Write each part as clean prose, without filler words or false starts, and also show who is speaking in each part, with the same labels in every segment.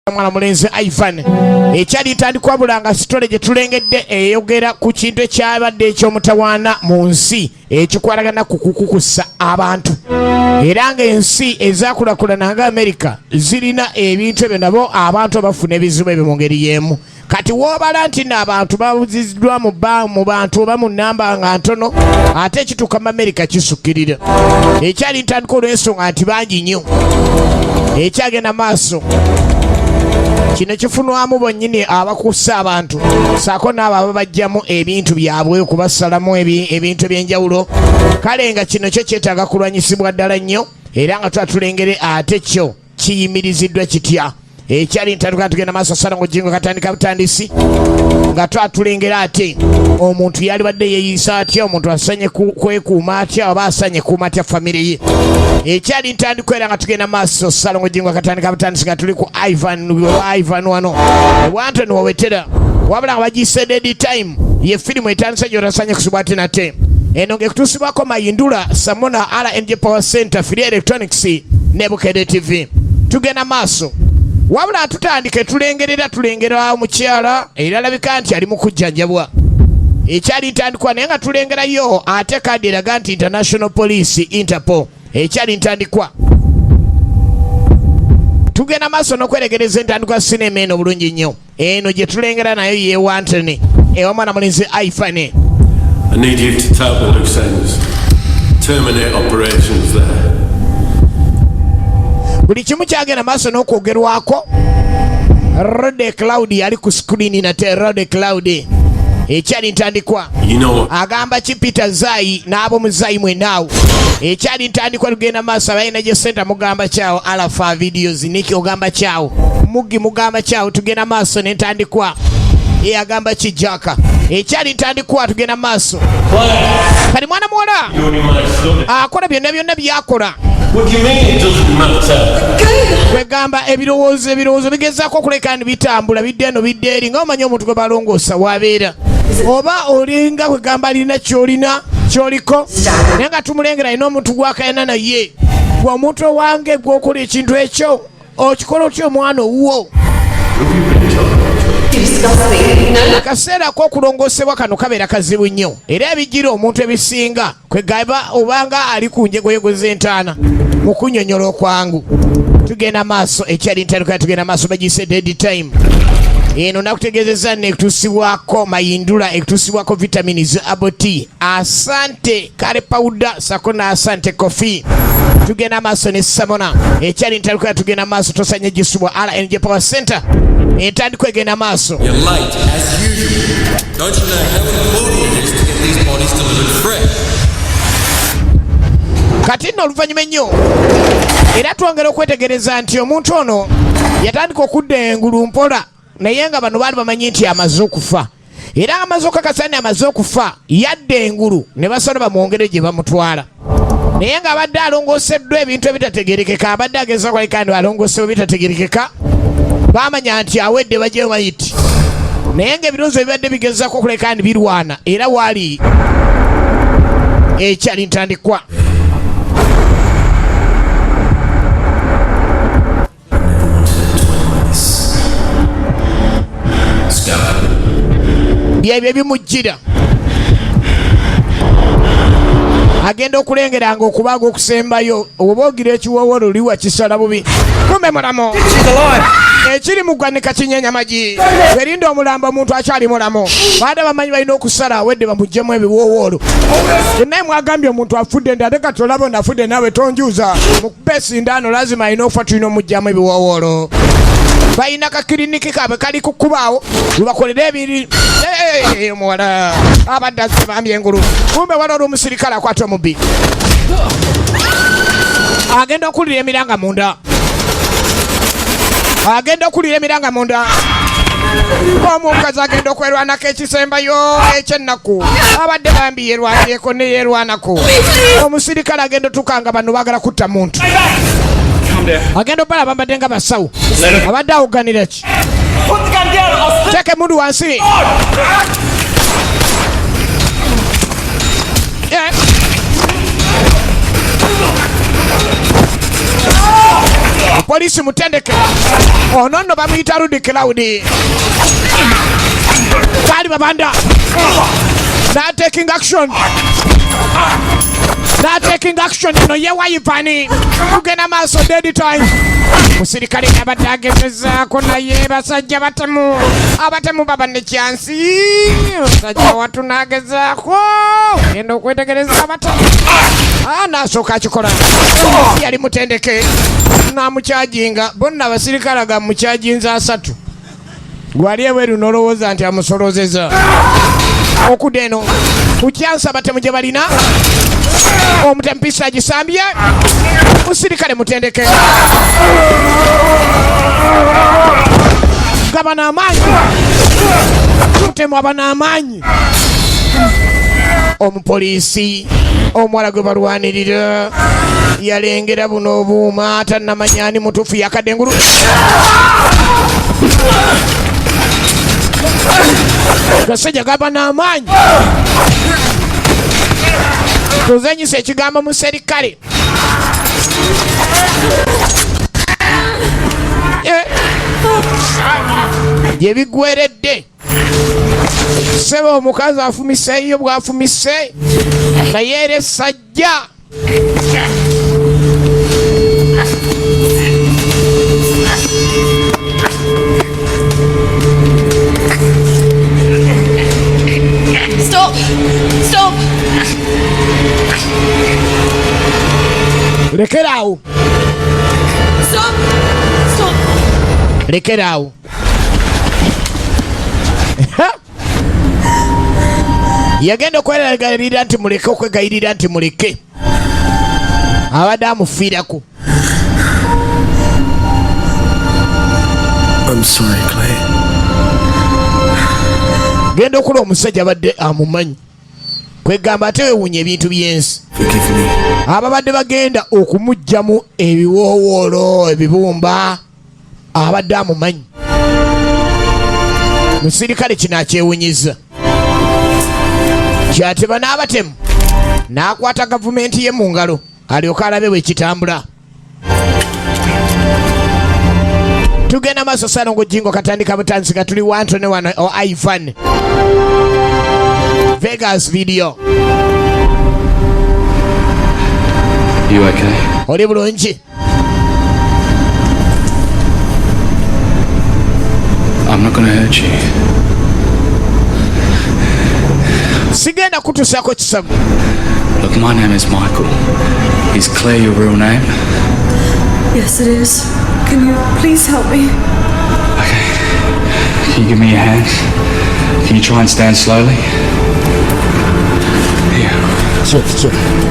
Speaker 1: mwana mulenzi Ivan ekyali tandikwa bulanga sitole gye tulengedde eyogera ku kintu ekyabadde eky'omutawaana mu nsi ekikwatagana ku kukukusa abantu era ng'ensi ezakulakulana nga Amerika zirina ebintu ebyo nabo abantu abafuna ebizibu ebyo mu ngeri y'emu. Kati woobala nti n'abantu babuziddwa mu bantu oba mu nnamba nga ntono ate ekituuka mu Amerika kisukirira. Ekyali ntandika olw'ensonga nti bangi nnyo ekyagenda maaso kino kifunwamu bonnyini abakussa abantu saako n'abo ababajjamu ebintu byabwe okubasalamu ebintu eby'enjawulo. Kale nga kino kyo kyetaaga kulwanyisibwa ddala nnyo era nga twatulengere ate kyo kiyimiriziddwa kitya. Ekyali ntandika tugenda maaso Salango Jingo katandika butandisi nga twatulengera ate omuntu yali badde yeeyisa atya, omuntu asanye kwekuuma atya oba asanye kuuma atya famire ye. Ekyali ntandika era nga tugenda maaso Salango Jingo katandika butandisi nga tuli ku Ivan wano Wantoni wawetera wabula nga bagiyise Dead Time ye firimu etandisa gy'otasanye kusibwa ate nate. Eno ng'ekutuusibwako Mayindula Samona RNG Power Center Free Electronics ne Bukedde TV. Tugenda maaso wabula tutandike tulengera omukyala era alabika nti ali mu kujjanjabwa. Ekyali ntandikwa naye nga tulengerayo ate kadi eraga nti International Police Interpol. Ekyali ntandikwa tugenda maaso n'okweregereza entandikwa sinema eno bulungi nnyo. Eno gye tulengera nayo ye Wantoni ewa mwana mulenzi Ivan.
Speaker 2: I need you to tell the loose ends. Terminate operations there.
Speaker 1: Buli kimu kyagenda maaso n'okwogerwako. Rode Cloud ali ku screen nate Rode Cloud. Ekyali ntandikwa agamba ki Peter Zai n'abo muzayi mwenaawo. Ekyali ntandikwa lugenda maaso abayina gye center mugamba kyawo Alpha Videos Niki ogamba kyawo Mugi mugamba kyawo tugenda maaso n'entandikwa agamba ki Jaka. Ekyali ntandikwa tugenda maaso kali mwana muwala akola byonna byakola. Kwegamba ebirowoozo bigezaako okuleka ni bitambula bidde eno bidde eri nga omanyi omuntu gwe balongoosa wabeera oba olinga kwegamba alina kyoliko naye nga tumulengera alina omuntu gwakayana naye gwe omuntu owange gwokola ekintu ekyo okikola otya omwana owuwo. Akaseera k'okulongoosebwa kano kabeera kazibu nnyo era ebigira omuntu ebisinga kwegamba obanga ali ku njegoyego z'entaana mu kunnyonnyola okwangu. Tugenda maaso ekyali ntandikwa tugenda maaso bagiyise Dead Time. Eno nakutegeezezza ekutuusibwako Mayindula ekutuusibwako vitamins Aboti Asante kale powder sako na Asante coffee. Tugenda maaso ne Samona ekyali ntandikwa tugenda maaso tosanye gisubwa RNG Power Center entandikwa egenda maaso.
Speaker 3: You're late as usual. Don't you know how important it is to get these bodies delivered fresh?
Speaker 1: Kati nno oluvannyuma ennyo era twongera okwetegereza nti omuntu ono yatandika okudda engulu mpola naye nga bano baali bamanyi nti amaze okufa era amaze okukakasa amaze okufa yadda engulu ne basala bamwongere gye bamutwala naye nga abadde alongooseddwa ebintu ebitategerekeka abadde ageza kwalekandi alongooseddwa ebitategerekeka baamanya nti awedde bajje mayiti naye nga ebirowoozo ebibadde bigezaako okuleka ndi birwana era waali ekyali ntandikwa. Byebyo ebimujjira agenda okulengeranga okubaaga okusembayo oba ogira ekiwoowolo oliwa kisala bubi kumbe mulamu ekiri mu ggwanika kinyenya magi erinda omulambo omuntu akyali mulamu baada bamanyi balina okusala awedde bamuggyemu ebiwoowolo. Naye mwagambye omuntu afudde ndi ate kati olaba onafudde naawe tonjuuza mukube esindaano lazima alina okufa tulina omuggyemu ebiwoowolo. Balina kakiriniki kaabwe kali kukubaawo lubakolera ebiri omuwala abadde azibambye engulu kumbe wala oli omusirikale akwata omubbi agenda okulira emiranga munda omukazi agenda okwerwanako ekisembayo ekyennaku abadde bambi yerwaneko ne yerwanako omusirikale agenda otukanga bano baagala kutta muntu agenda opala bambadde nga basawo abadde awuganira ki teeka emundu wansi Poliisi mutendeke. Ono nno bamuyita Rudy Cloud. Kali babanda. Not taking action. Not taking action. No ye wayipani. Tugenda maaso dead time. Musirikale abatagezezaako naye basajja batemu. Abatemu baba ne chance. Basajja watu nagezaako. Genda okwetegereza abatemu. Nasooka akikola. Yali mutendeke. Namukyajinga. Bonna abasirikale ga mukyajinza 3. Gwali ebweru nolowooza nti amusolozeza. Okudde eno kukyansa abatemu gye balina. Omutempisa agisambye. Musirikale mutendeke. Gabana amaanyi. Mutemu abana amaanyi. Omupoliisi omuwala gwe balwanirira yalengera buno obuuma tannamanyani mutuufu yakadde engulu. Gasajja gabana amaanyi. Tuzenyisa ekigambo mu serikale. Gye biggweredde. Sebe omukazi afumiseeyo bw'afumise naye era essajja.
Speaker 4: Stop! Stop!
Speaker 1: Lekeraawo.
Speaker 4: Stop! Stop!
Speaker 1: Lekeraawo. Yagenda okweragirira nti muleke okwegayirira nti muleke. Abadde amufiirako.
Speaker 3: I'm sorry, Clay.
Speaker 1: Genda okula omusajja abadde amumanyi. Kwegamba ate weewuunya ebintu by'ensi.
Speaker 3: Forgive me.
Speaker 1: Ababadde bagenda okumuggyamu ebiwoowoolo ebibumba abadde amumanyi. Musirikale kino akyewunyizza. Kyateba n'abatemu n'akwata gavumenti ye mu ngalo alyoka alabe bwe kitambula. Tugenda maaso Salongo Jingo katandika butansi nga tuli Wantone wano o Ivan Vegas video.
Speaker 5: You okay?
Speaker 1: Oli bulungi?
Speaker 5: I'm not gonna hurt you.
Speaker 1: Sigenda kutuusako kisago.
Speaker 5: Look, my name is Michael. Is Claire your real name?
Speaker 4: Yes, it is. Can you please help me?
Speaker 5: Okay. Can you give me your hand? Can you try and stand slowly? Yeah.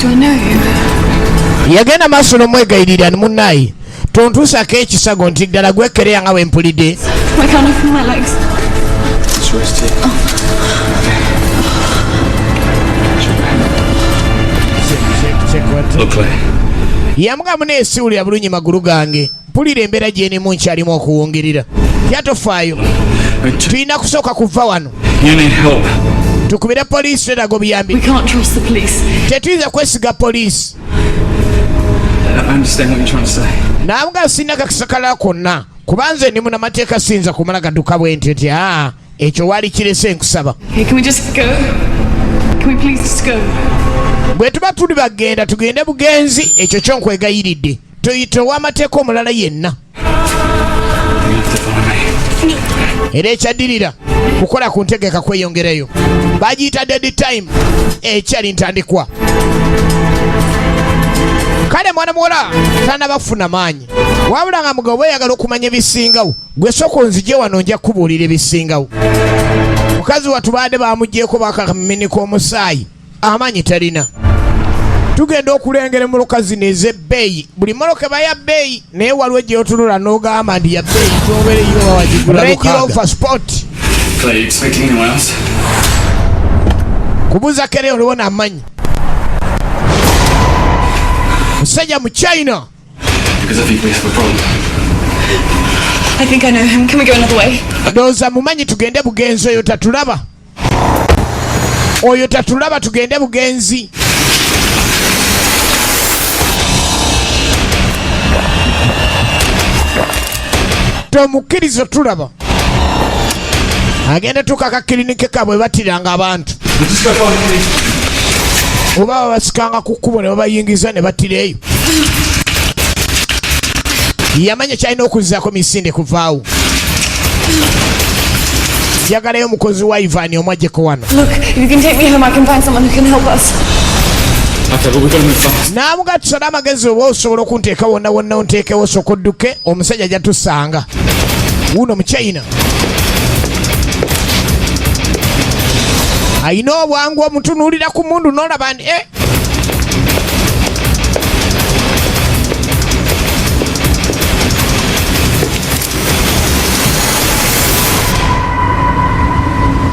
Speaker 4: Do I know you?
Speaker 1: Yagenda maaso n'omwegayirira munnayi tontuusako ekisago nti ddala gwekereya nga wempulidde.
Speaker 4: Why can't I feel my legs?
Speaker 5: Just rest here. Look, Claire.
Speaker 1: Yamugamu neesiwulira bulungi magulu gange. Mpulira embeera gyenimu nkyalimu okuwungirira. Yatofaayo. Tulina kusooka kuva wano.
Speaker 5: You need help.
Speaker 1: Tukubire poliisi eraga obuyambi.
Speaker 4: We can't trust the police.
Speaker 1: Tetuyinza kwesiga poliisi.
Speaker 5: I understand what you're trying to say.
Speaker 1: Namuga sina kakisakala konna. Kubanze ndi munamateeka siyinza kumala gadduka bwe ntyo nti ekyo wali kirese nkusaba.
Speaker 4: Okay, can we just go? Can we please just go?
Speaker 1: Bwe tuba tuli bagenda tugende bugenzi ekyo kyo nkwegayiridde. Toyita ow'amateeka omulala yenna.
Speaker 5: You have to follow me.
Speaker 1: Era ekyaddirira kukola ku ntegeka kweyongerayo. Bagiyita dead time ekyali ntandikwa. Kale mwana muwala tanabafuna maanyi. Wabula nga mugabo oyagala okumanya ebisingawo gwe soko nzije wano nja kubuulira ebisingawo. Mukazi watu baade bamuggyeko bakameneka omusaayi amaanyi talina. Tugenda okulengera emmotoka zino ez'ebbeeyi. Buli mmotoka eba ya bbeeyi naye waliwo gye otunula n'ogamba ndi ya bbeeyi tobeereyo wawagigula Range Rover Sport.
Speaker 5: Claire, you expecting anyone else?
Speaker 1: Kubuuza kere oliwo n'amanyi. Musajja mu China.
Speaker 5: Because I think we have a problem.
Speaker 4: I think I know him. Can we go another way?
Speaker 1: Ndowooza mumanyi tugende bugenzi oyo tatulaba. Oyo tatulaba tugende bugenzi. tomukkirizo tulaba agenda tukaka kilinike kabwe batiranga abantu oba babasikanga ku kkubo ne babayingiza ne batireeyo yamanya kyalina okuzzaako misinde kuvaawo jagalayo omukozi wa Ivan omwajjeko wano naamuga tusale amagezi oba osobola okunteeka wonna wonna onteekewo soko dduke omusajja jatusanga wuno muchina ayina obwangu omutunuulira ku mundu n'olaba nti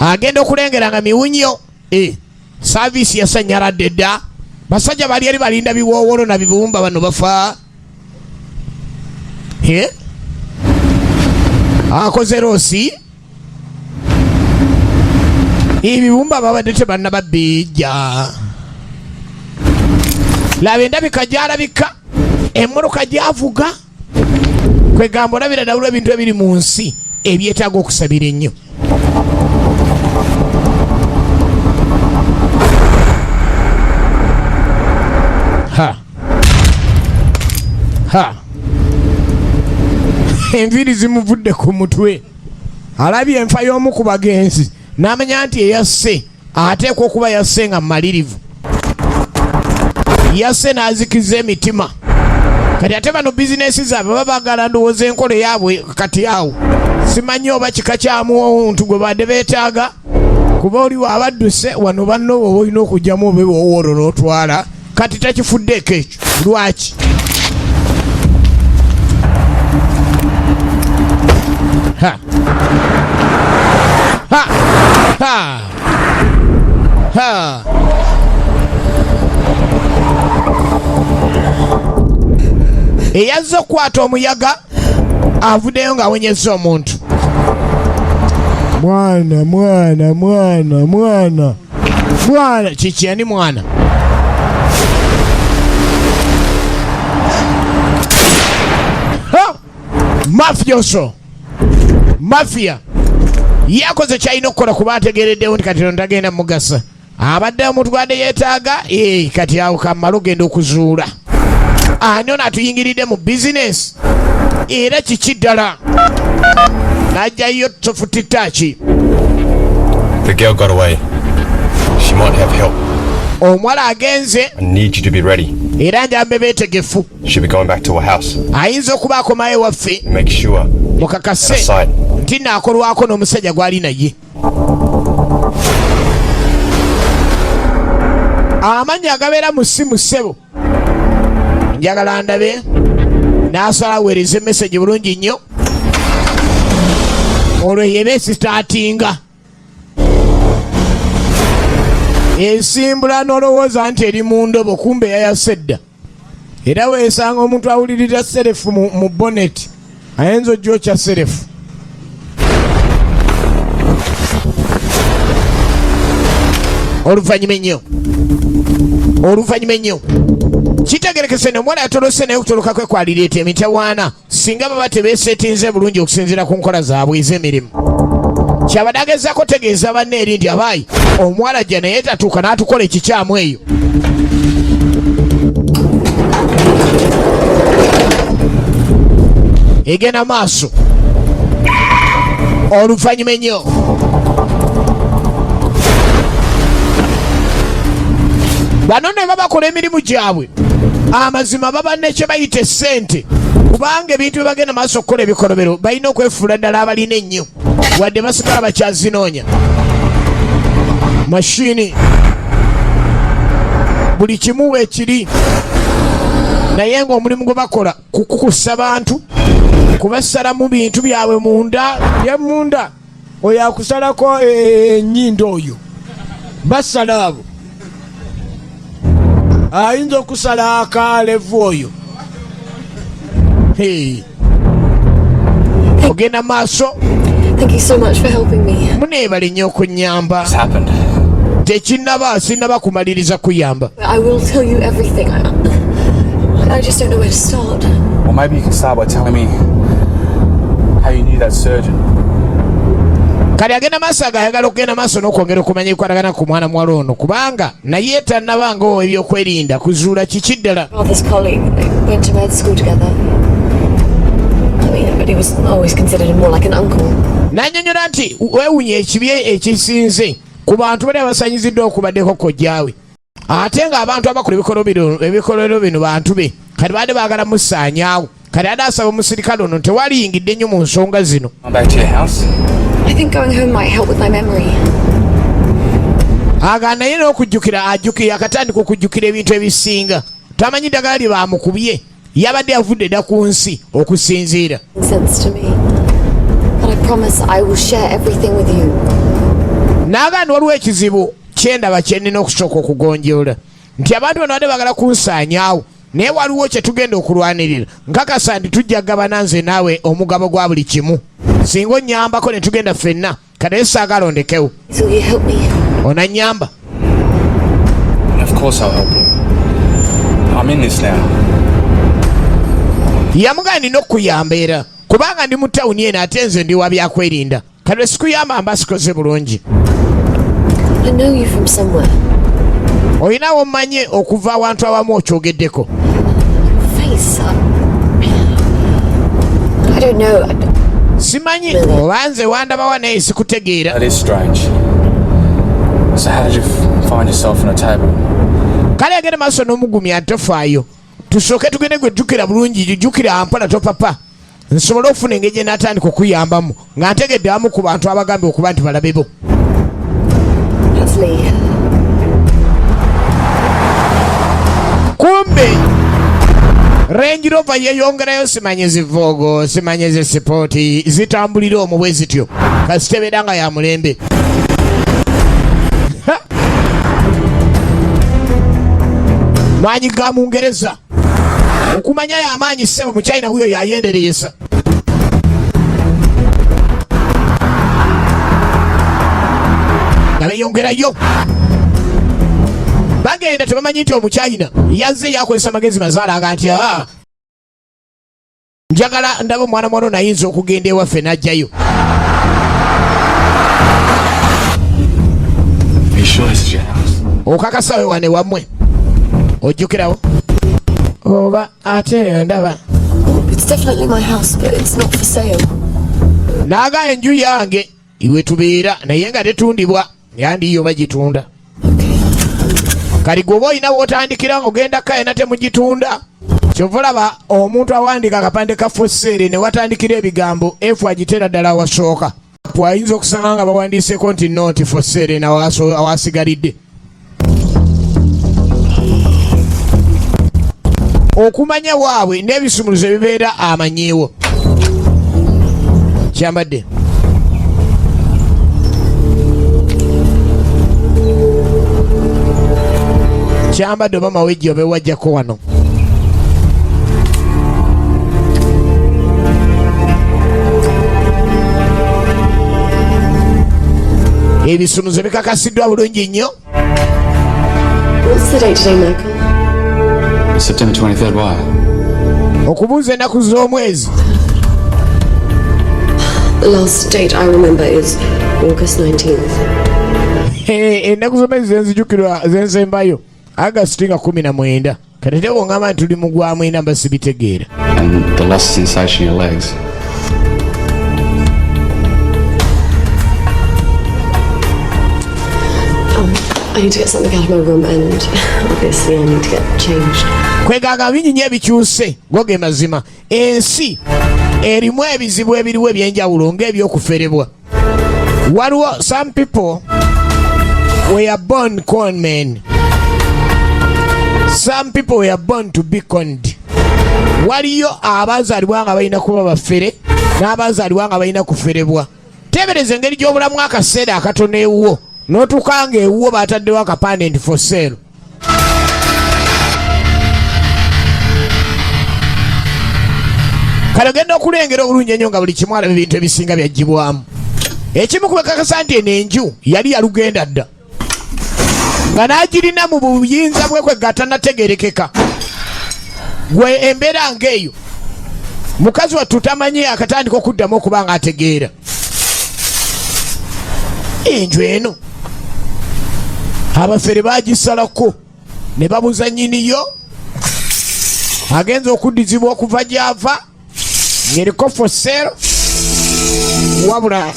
Speaker 1: agenda okulengera nga miwunyo saavisi yasanyaladde dda basajja bali eri balinda biwoowolo na bibumba bano bafa akoze roosi ebibumba babadde tebannababijja laba endabika gyalabika emmoloka gyavuga kwegamba olabira dawula ebintu ebiri mu nsi ebyetaaga okusabira ennyo enviiri zimuvudde ku mutwe alabye enfa y'omu ku bagenzi n'amanya nti eyasse ateekwa okuba yasse nga mmalirivu yasse n'azikiza emitima kati ate bano bizinesi zaabwe baba baagala ndowooza enkola yaabwe kati awo simanyi oba kika kyamu omuntu gwe badde beetaaga kuba oliwo abadduse wano banno oba olina okugyamu oba ewowoolo n'otwala kati takifuddeeko ekyo lwaki eyazze okukwata omuyaga avuddeyo ng'awenyezza omuntu mwana kiki yani mwana mafioso mafia yakoze kyalina okukola kuba ategereddewo nti kati tagenda mugasa abadde omuntu gwadde yeetaaga kati awo kammala ogenda okuzuula ani ono atuyingiridde mu bizinesi era kiki ddala najjayo tofutitaki
Speaker 6: The girl got away. She might have help.
Speaker 1: omuwala agenze
Speaker 6: I need you to be ready.
Speaker 1: era njambe beetegefu
Speaker 6: She'll be going back to her house.
Speaker 1: ayinza okuba akomayo ewaffe
Speaker 6: Make sure
Speaker 1: mukakase
Speaker 6: aside.
Speaker 1: nti naakolwako n'omusajja gwali naye amannya agabeera mu ssimu ssebo njagala ndabe n'asala aweereza emesegi bulungi nnyo olwo yeba esitaatinga esimbula n'olowooza nti eri mu ndobo kumbe yayase dda era weesanga omuntu awulirira serefu mu boneti ayinza ojjokya serefu oluvannyuma ennyo kitegerekese n'omuwala yatolose naye okutoloka kwe kwalireeta emitawaana singa baba tebeesetinze bulungi okusinziira ku nkola zaabwe ez'emirimu kyabadde agezaako tegeeza banne eri nti abaayi omuwala jja naye tatuuka n'atukola ekikyamu eyo egenda maaso oluvannyuma ennyo bano ne babakola emirimu gyabwe amazima baba ne kye bayita essente kubanga ebintu bye bagenda maaso okukola ebikolobero balina okwefuula ddala abalina ennyo wadde basigala bakyazinoonya mashini buli kimu weekiri naye ng'omulimu gwe bakola kukukusa bantu kubasalamu bintu byabwe munda yemunda oyo akusalako ennyindo oyo basala abo ayinza okusala akalevu oyo ogenda maaso
Speaker 4: Thank you so much for helping me.
Speaker 1: muneebala nnyo okunyamba
Speaker 5: What's happened?
Speaker 1: tekinnaba sinnaba kumaliriza kuyamba
Speaker 4: I will tell you everything. I just don't know where to start.
Speaker 5: Well, maybe you can start by telling me how you knew that surgeon.
Speaker 1: Kali agenda maaso agayagala okugenda maaso n'okwongera okumanya ebikwatagana ku mwana muwala ono kubanga naye tannabangawo ebyokwerinda kuzuula kiki ddala.
Speaker 4: Father's colleague. They went to med school together. I mean, but he was always considered more like an uncle.
Speaker 1: N'annyonnyola nti weewunya ekibi ekisinze ku bantu bali abasanyiziddwa okubaddeko kojjaawe. Ate ng'abantu abakola ebikolero bino bantu be kati baadde baagala musaanyaawo. Kati ate asaba omusirikale ono tewaliyingidde nnyo mu nsonga zino.
Speaker 5: Back to your house?
Speaker 4: I think going home might help with my memory.
Speaker 1: Agaana naye n'okujjukira ajjukira akatandika okujjukira ebintu ebisinga. Tamanyi ddagala lye baamukubye yabadde avudde dda ku nsi okusinziira.
Speaker 4: Sense to me. But I promise I will share everything with you.
Speaker 1: N'agaana waliwo ekizibu kyendaba kye nnina okusooka okugonjoola nti abantu bano badde baagala kunsaanyaawo naye waliwo kye tugenda okulwanirira nkakasa nti tujja gabana nze naawe omugabo gwa buli kimu singa onnyambako ne tugenda ffenna kati saagala ondekewo.
Speaker 4: So you help me?
Speaker 1: Onannyamba?
Speaker 5: Of course I'll help you. I'm in this now.
Speaker 1: Yamugamba nina okukuyamba era kubanga ndi mu tawuni eno ate nze ndi wa byakwerinda kati bwe sikuyamba mba sikoze bulungi.
Speaker 4: I know you from somewhere.
Speaker 1: Olinawo mmanye okuva awantu awamu okyogeddeko.
Speaker 4: Face. I don't know.
Speaker 1: Simanyi oba nze wandabawa naye sikutegeera.
Speaker 5: That is strange. So how did you find yourself on a table?
Speaker 1: Kale agenda maaso n'omugumya tofaayo. Tusooke tugende gwejjukira bulungi jjukira mpola topapa. Nsobole okufuna engeri gye n'atandika okuyambamu nga ntegedde abamu ku bantu abagambe okuba nti balabebo.
Speaker 4: Lovely.
Speaker 1: Kumbe Range Rover yeyongerayo simanye zivoogo simanye zisipooti zitambulira omwo bwe zityo kasitebera nga ya mulembe. Maanyi ga Mungereza okumanya y'amaanyi ssebo mu China huyo yayendereyesa. Nga beyongerayo bagenda tebamanyi nti omuchina yazze yakozesa magezi mazaala nti njagala ndaba omwana mwana nayinza okugenda ewaffe n'ajjayo. Okakasawe wane wammwe ojjukirawo oba ate ndaba.
Speaker 4: It's definitely my house, but it's not for sale.
Speaker 1: Naaga enju yange iwe tubeera naye nga tetundibwa yandiyo bagitunda. Kali gwoba olina w'otandikira ogenda kayena temugitunda. Kyova olaba omuntu awandiika akapande ka fosseere ne watandikira ebigambo efu agiteera ddala awasooka. Ayinza okusanga nga bawandiiseko nti noti fosseere awasigalidde. Okumanya waabwe n'ebisumuluzo ebibeera amanyiiwo. Kyambadde. Kyambadde oba mawejje oba wajjako wano. Ebisumuluzo bikakasiddwa bulungi nnyo.
Speaker 4: What's the date today, Michael?
Speaker 5: September 23rd, why?
Speaker 1: Okubuuza ennaku z'omwezi.
Speaker 4: The last date I remember is August 19th.
Speaker 1: Ennaku z'omwezi zenzijukirwa zensembayo August nga 19. Kati te wongamba nti tuli mu gwa mwenda mba sibitegeera.
Speaker 5: And the lost sensation in your legs.
Speaker 4: I need to get something out of my room and obviously I need to get changed.
Speaker 1: Kwegaaga binyinyi ebikyuse goge mazima. Ensi erimu ebizibu ebiriwo ebyenjawulo ng'ebyokuferebwa. Waliwo some people were born con men. Some people were born to be conned. Waliyo abaazaalibwa nga balina kuba bafere n'abaazaalibwa nga balina kuferebwa. Teebereza engeri gy'obulamu akaseera akatono ewuwo n'otukanga ewuwo baataddewo akapande nti for sale. Kale ogenda okulengera obulungi ennyo nga buli kimu alaba ebintu ebisinga byaggyibwamu. Ekimu kubekakasa nti eno enju yali yalugenda dda nga n'agirina mu buyinza bwe kwe gatanategerekeka. Gwe embeera ng'eyo mukazi wattu tamanyi akatandika okuddamu okuba nga ategeera enju eno abafere bagisalako ne babuza nnyiniyo agenza okuddizibwa okuva gy'ava ng'eriko for sale wabula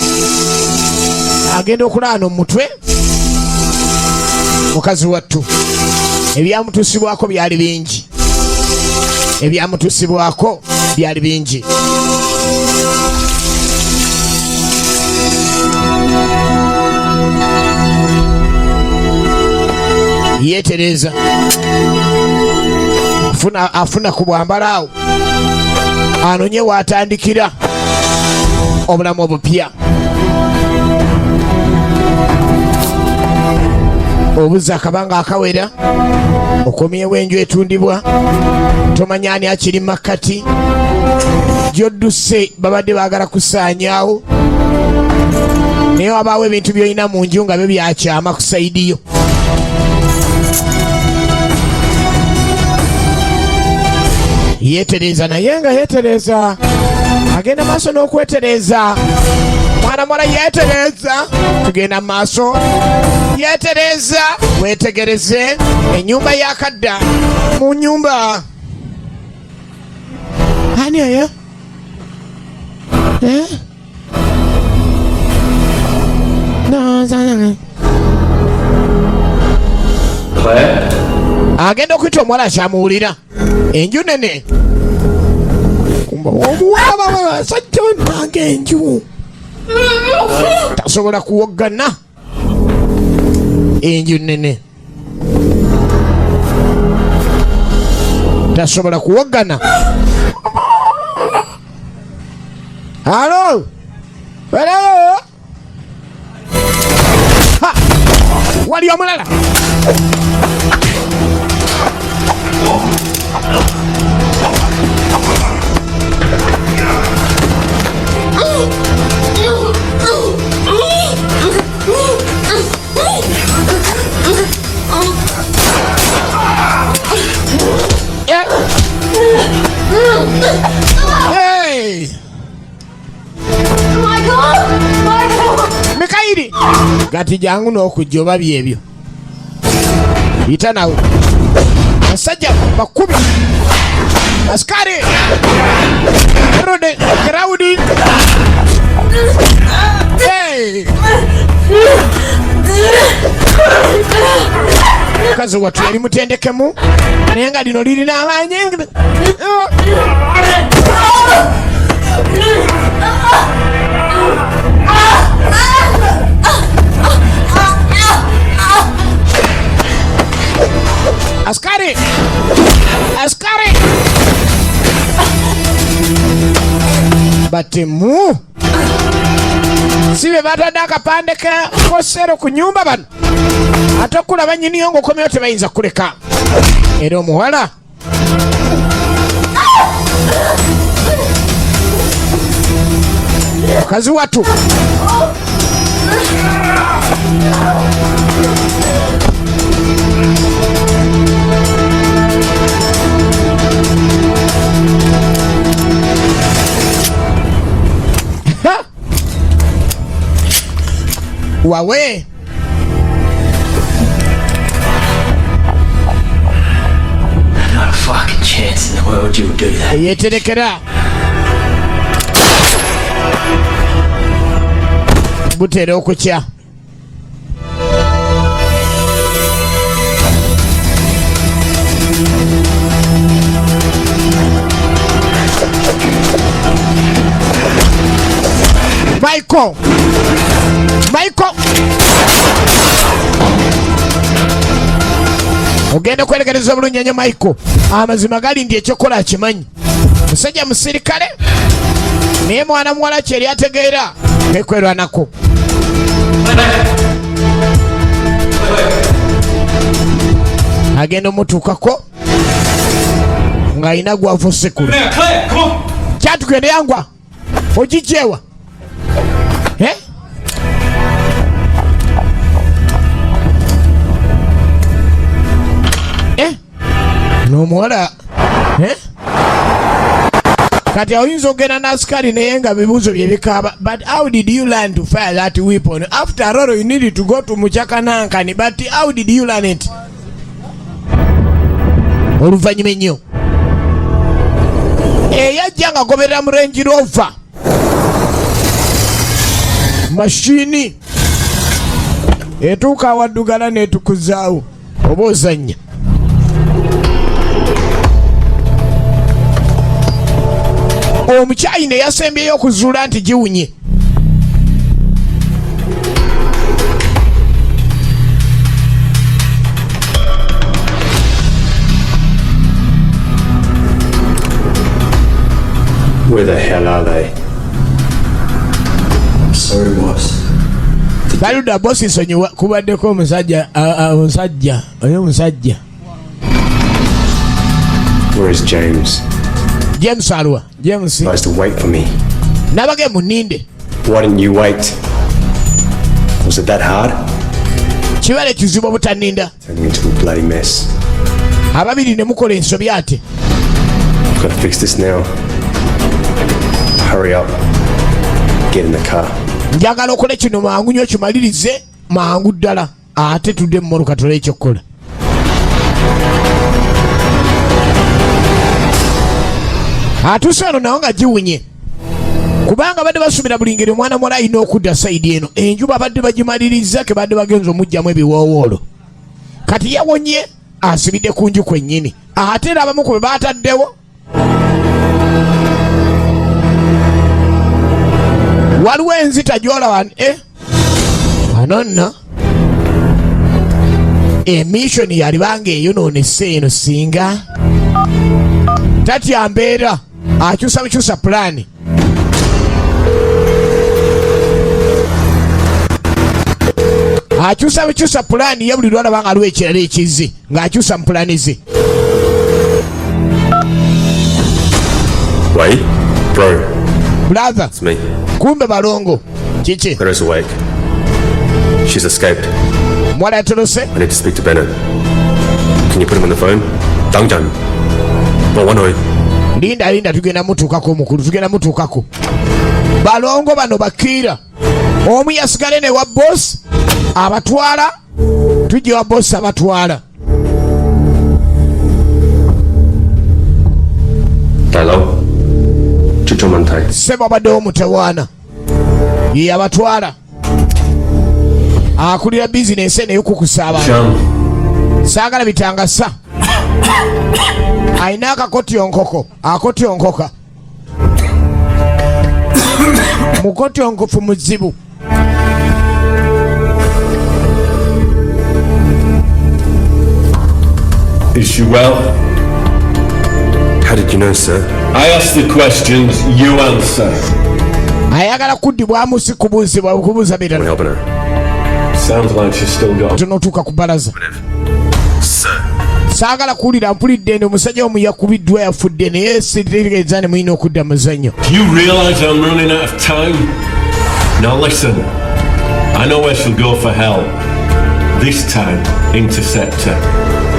Speaker 1: agenda okulaana omutwe mukazi wattu. Ebyamutuusibwako byali bingi, ebyamutuusibwako byali bingi. Yeetereza afuna ku bwambalaawo anonye waatandikira obulamu obupya. Obuza akabanga akawera okomyewo enju etundibwa tomanya ani akiri makkati gy'odduse babadde baagala kusaanyaawo naye wabaawo ebintu by'olina mu nju nga byo byakyama ku saidiyo. Yeetereza naye nga yeetereza agenda maaso n'okwetereza. Mwana mwala yeetereza, tugenda maaso. Yeetereza wetegereze ennyumba yakadda mu nnyumba. Ani oyo? Agenda okuyita omuwala akyamuwulira. Enju nene. Omuwala sajja nange enju. Tasobola kuwoggana. Enju nene. Tasobola kuwoggana. Halo? Hello? Ha! Wali omulala. Hey! Mikairi! Gati jangu n'okujja oba byebyo. Yita nawe. Basajja bakumi. Askari! Rode, Kraudi! Hey! Mukazi wattu yali mutendekemu naye nga lino lirina amaanyi. Askari! Askari! Batemu! Sibe batadde akapande ka kosero ku nnyumba bano. Ate okulaba nnyiniyo ng'okomyewo tebayinza kuleka. Era omuwala mukazi wattu wawe
Speaker 7: Not a fucking chance in the world you would do that.
Speaker 1: yeeterekera butera okukya. Michael! Michael! Ogenda kwerekereza obulungi nnyo Michael. Amazima gali ndi ekyokola akimanyi. Musajja musirikale naye mwana muwala kyeri ategeera ekwerwanako. Agenda omutuukako ng'alina gwavu sekulu. Kyatugende yangwa ogijjeewa. N'omuwala Kati oyinza ogenda n'asikali naye nga bibuuzo bye bikaaba. But how did you learn to fire that weapon? After all, you needed to go to Muchakanankani. But how did you learn it? Oluvannyuma ennyo eyajja nga goberera mu Range Rover mashini etuuka awaddugala n'etukuzaawo oba ozannya. Omukyayi ne yasembyeyo okuzuula nti giwunye.
Speaker 6: Where the hell are they?
Speaker 7: Sorry, boss.
Speaker 1: Saluda bosi nsonyiwa kubaddeko omusajja omusajja.
Speaker 6: Where is James?
Speaker 1: James alwa. James.
Speaker 6: He tries to wait for me.
Speaker 1: Nabage muninde.
Speaker 6: Why didn't you wait? Was it that hard?
Speaker 1: Kibale kizibu obutaninda.
Speaker 6: Turning into a bloody mess.
Speaker 1: Ababiri ne mukola ensobi ate.
Speaker 6: Gotta fix this now. Hurry up. Get in the car.
Speaker 1: Njagala okole kino mangu nnyo kimalirize mangu ddala ate tudde mu mmotoka tole ekyokukola. Atuuse wano nawo nga giwunye kubanga badde basumira buli ngeri omwana muwala alina okudda sayidi eno. Enjuba badde bagimaliriza ke badde bagenza omugjamu ebiwoowoolo. Kati yawonye asibidde ku nju kwennyini ate era abamu ku be baataddewo waliwo enzita gy'olaba wano nno emishoni yalibanga eyonoonese eno singa tatya mbeera akyusa bukyusa pulaani. Akyusa bukyusa pulaani ye buli lwalaba nga aliwo ekirala ekizzi ng'akyusa mu pulaani ze.
Speaker 6: Wait, bro.
Speaker 1: Brother,
Speaker 6: It's me.
Speaker 1: kumbe balongo. Kiki?
Speaker 6: Claire's awake. She's escaped.
Speaker 1: Mwala yatolose?
Speaker 6: I need to speak to Bennett. Can you put him on the phone? Dangjan. Wano.
Speaker 1: Linda tugenda mutuukako omukulu tugenda mutuukako. Balongo bano bakiira. Omu yasigale ne wa boss abatwala tujje wa boss abatwala.
Speaker 6: Hello. Chuchomantai.
Speaker 1: Sebo abadde omutawaana ye abatwala akulira bizinesi eno ey'okukusa abantu.
Speaker 6: Sham.
Speaker 1: Saagala bitangasa. Alina akotyonkoka mukotyonkofu muzibu.
Speaker 2: Is she well?
Speaker 6: How did you know, sir?
Speaker 2: I ask the questions, you answer.
Speaker 1: Ayagala kuddibwamu si kubuuza
Speaker 6: I'm
Speaker 1: birala.
Speaker 6: helping her.
Speaker 2: Sounds like she's still got.
Speaker 1: Tonotuuka ku bbalaza.
Speaker 6: Sir.
Speaker 1: Saagala kuwulira mpulidde nti omusajja omu yakubiddwa yafudde naye sitegeeza ne mulina okudda muzannyo.
Speaker 2: Do you realise I'm running out of time? Now listen, I know where she'll go for help. This time, intercept her.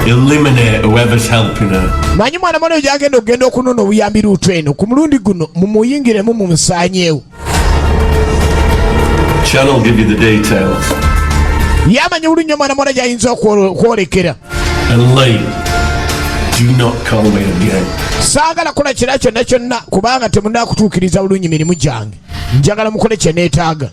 Speaker 2: Eliminate whoever's helping her.
Speaker 1: Manyi mwana mwana oyo gy'agenda okugenda okunona obuyambi luutu eno ku mulundi guno mumuyingiremu mumusaanyeewo.
Speaker 2: Channel will give you the details.
Speaker 1: Yamanyi bulungi nnyo mwana mwana gy'ayinza okwolekera.
Speaker 2: And Lee, do not call me again.
Speaker 1: Saagala kola kira kyonna kyonna kubanga temunaakutuukiriza bulungi mirimu gyange. Njagala mukole kye neetaaga.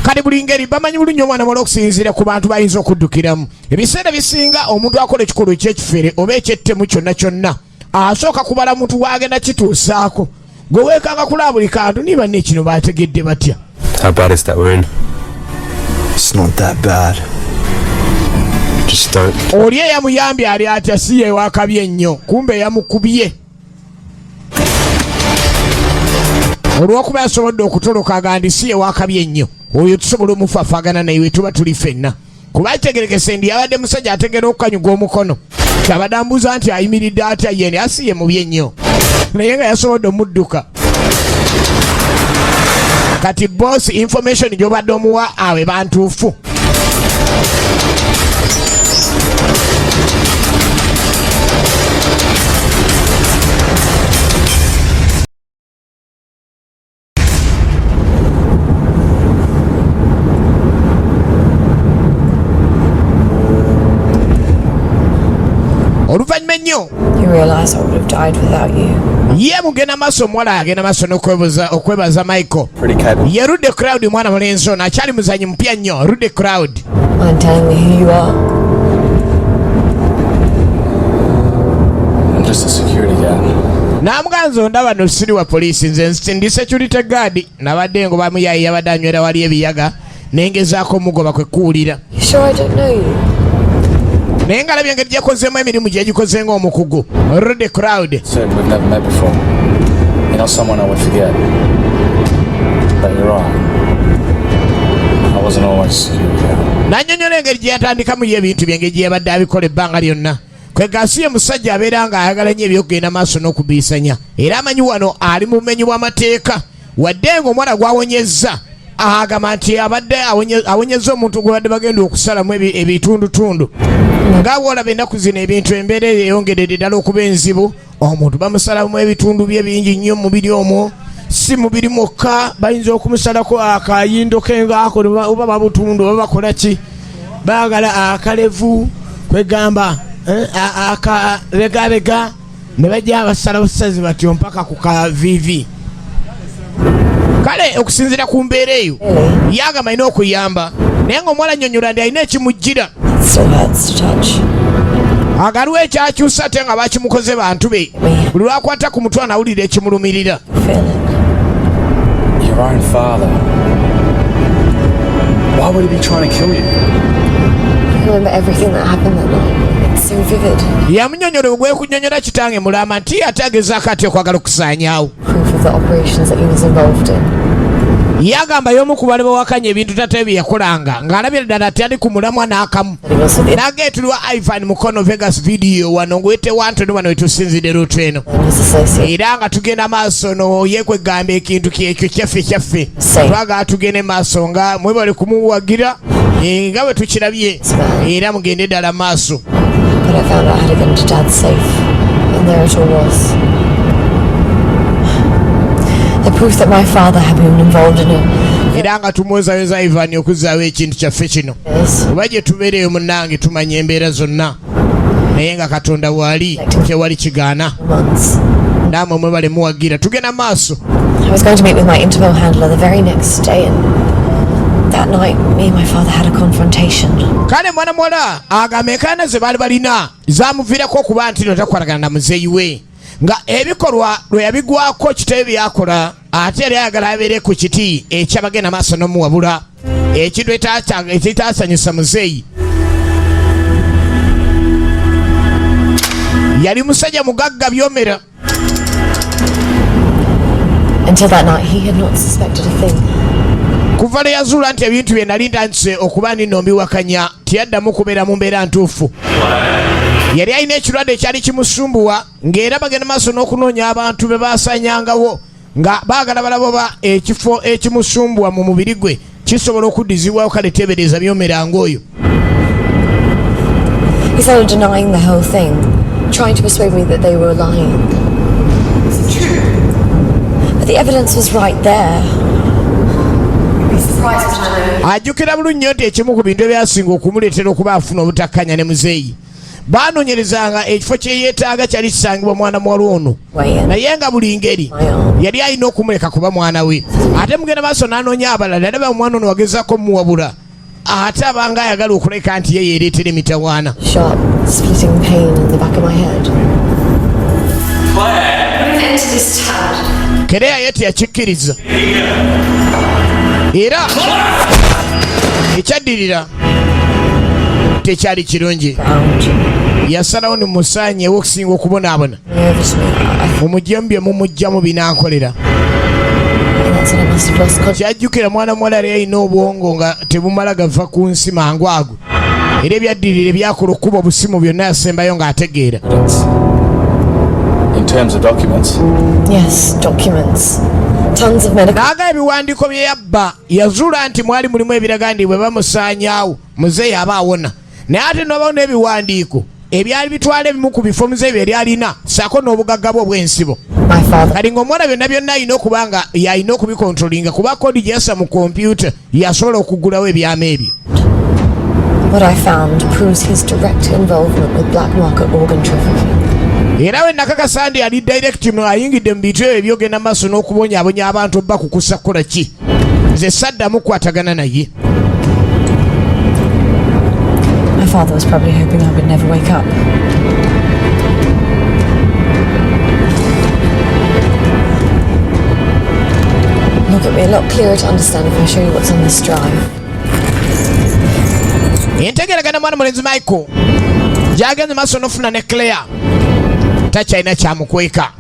Speaker 1: Kale buli ngeri bamanyi bulungi omwana muwala okusinziira ku bantu bayinza okuddukiramu. Ebiseera bisinga omuntu akola ekikolwa ekyekifere oba ekyettemu kyonna kyonna asooka kubala muntu wagenda kituusaako. Gwe weekanga kulaba buli kantu niba ne kino baategedde batya.
Speaker 6: How bad is that wound?
Speaker 8: It's not that bad.
Speaker 6: Just don't.
Speaker 1: Oli eyamuyambye ali atya si ye wakabye ennyo kumbe eyamukubye. Olw'okuba yasobodde okutoloka agandi si ye wakabye ennyo oyo tusobola omufaafagana naye we tuba tuli ffenna kuba kitegerekese ndi yabadde musajja ategera okukanyuga omukono kyabadde ambuuza nti ayimiridde atya yene asi ye mubi ennyo naye nga yasobodde omudduka. Kati boss information gy'obadde omuwa awe bantuufu. nnyo.
Speaker 4: You realise I would have died without you.
Speaker 1: Ye mugenda maaso omuwala agenda maaso n'okwebaza Michael.
Speaker 8: Pretty capable.
Speaker 1: Ye Rude Crowd mwana mulenzi ono akyali muzanyi mpya nnyo. Rude Crowd.
Speaker 4: Mind telling me who you are?
Speaker 8: I'm just a security guard.
Speaker 1: N'amuganza ondaba no siri wa poliisi nze ndi security guard. Nabadde ngo bamuyayi yabadde anywera wali ebiyaga nengezaako omugoba kwe kuwulira.
Speaker 4: You sure I don't know you?
Speaker 1: Naye ngalabye engeri gyekozeemu emirimu gye gikoze ng'omukugu. Rude Crowd.
Speaker 8: Said we've never met before. You're not someone I would forget. But you're wrong. I wasn't always a security guard.
Speaker 1: N'annyonnyola engeri gye yatandikamu ye ebintu bye engeri gye yabadde abikola ebbanga lyonna. Kwegasi ye musajja abeera ng'ayagala nnyo ebyokugenda maaso n'okubiisanya. Era amanyi wano ali mu bumenyi bw'amateeka. Wadde ng'omwana gw'awonyezza agamba nti abadde awonyezza omuntu gwe badde bagenda okusalamu ebitundutundu. Nga bw'olaba ennaku zino ebintu embeera eyongeredde ddala okuba enzibu. Omuntu bamusalamu ebitundu bye bingi nnyo mu mubiri omwo. Si mubiri mwokka, bayinza okumusalako akayindo ke ngaako oba babutundu oba bakola ki. Baagala akalevu kwegamba akabegabega ne bajja abasala busazi batyo mpaka ku kaviivi. Kale okusinziira ku mbeera eyo yagamba alina okuyamba naye ng'omuwala annyonnyola ndi alina ekimujjira. Agaliwo ekyakyusa ate nga bakimukoze bantu be. Buli lwakwata ku mutwe anawulira ekimulumirira.
Speaker 8: Your own father. Why would he be trying to kill you?
Speaker 4: I remember everything that happened that night. It's so vivid.
Speaker 1: Yamunyonnyola ogwe kunnyonnyola kitange mulama nti ate agezaako ate okwagala okusaanyaawo.
Speaker 4: Proof of the operations that he was involved in.
Speaker 1: Yagamba y'omu ku bali bawakanya ebintu tate bye yakolanga ng'alabira ddala teyali ku mulamwa n'akamu. N'ageetulwa Ivan Mukono Vegas video wano ngwete Wantoni wano wetusinzidde luutu eno. Era nga tugenda maaso no yekwegamba ekintu kyekyo kyaffe. Twagala tugende maaso nga mwebale kumuwagira nga bwe tukirabye era mugende ddala maaso.
Speaker 4: But I found out how to get into Dad's safe, and there it all was. The proof that my father had been involved in it.
Speaker 1: Era nga tumwezaweza Ivan okuzzaawo ekintu kyaffe kino. Oba gye tubeereyo munnange tumanya embeera zonna. Naye nga Katonda waali tewali kigaana. Naamwe mwebale muwagira tugenda maaso.
Speaker 4: I was going to meet with my Interpol handler the very next day, and that night me and my father had a confrontation.
Speaker 1: Kale mwana muwala agamba enkaayana ze baali balina zaamuviirako okuba nti no takwatagana na muzeeyi we. Nga ebikolwa lwe yabigwako kitebe byakola ate yali ayagala abeere ku kiti ekyabagenda maaso n'omuwabula ekintu ekitaasanyusa muzeeyi. Yali musajja mugagga byomera.
Speaker 4: Until that night he had not suspected a thing.
Speaker 1: Kuva lwe yazuula nti ebintu bye nali ntandise okuba nino mbiwakanya tiyaddamu kubeera mu mbeera ntuufu. Yali alina ekirwadde ekyali kimusumbuwa ng'era bagenda maaso n'okunoonya abantu be baasanyangawo nga baagala balaba ekifo ekimusumbuwa mu mubiri gwe kisobola okuddizibwawo kale teebereza byomera ng'oyo.
Speaker 4: He started denying the whole thing, trying to persuade me that they were lying. But the evidence was right there.
Speaker 1: Ajjukira bulungi nnyo nti ekimu ku bintu ebyasinga okumuleetera okuba afuna obutakkanya ne muzeeyi. Baanoonyerezanga ekifo kye yeetaaga kyali kisangibwa mwana muwala ono. Naye nga buli ngeri yali alina okumuleka kuba mwana we. Ate mugenda maaso n'anoonya abalala alaba omwana ono wagezaako muwabula. Ate abanga ayagala okuleka nti ye yeereetera emitawaana.
Speaker 4: Sharp, splitting pain in the back of my head. Into this town.
Speaker 1: Kereya ye teyakikkiriza. Era ekyaddirira tekyali kirungi. Yasalawo ne musaanyeewo okusinga okubonaabona. Mumuggyemu bye mumugyamu binankolera. Kyajjukira mwana muwala yali alina obwongo nga tebumala gava ku nsi mangu ago. Era ebyaddirira ebyakola okuba obusimu byonna yasembayo ng'ategeera.
Speaker 8: In terms of documents?
Speaker 4: Yes, documents. Tons of medical.
Speaker 1: Naga ebiwandiiko bye yabba yazuula nti mwali mulimu ebiraga nti bwe bamusaanyaawo muzeeyi aba awona. Naye ate n'obawo n'ebiwandiiko ebyali bitwala ebimu ku bifo muzeeyi bye alina ssaako n'obugagga bwe obw'ensibo. Kati ng'omwana byonna byonna alina okuba nga y'alina okubikontrolinga kuba kodi gye yassa mu kompyuta yasobola okuggulawo ebyama ebyo.
Speaker 4: What I found proves his direct involvement with black market organ trafficking.
Speaker 1: Era we nakakasa ndi ali direct mu ayingidde mu bintu ebyogenda maaso n'okubonyaabonya abantu bakukusa kukola ki. Nze saddamu kukwatagana naye.
Speaker 4: My father was probably hoping I would never wake up. Look at me a lot clearer to understand if I show you what's on this drive.
Speaker 1: Entegeragana mwana mulenzi Michael jagenze maaso n'ofuna ne Claire takyalina kyamukweka.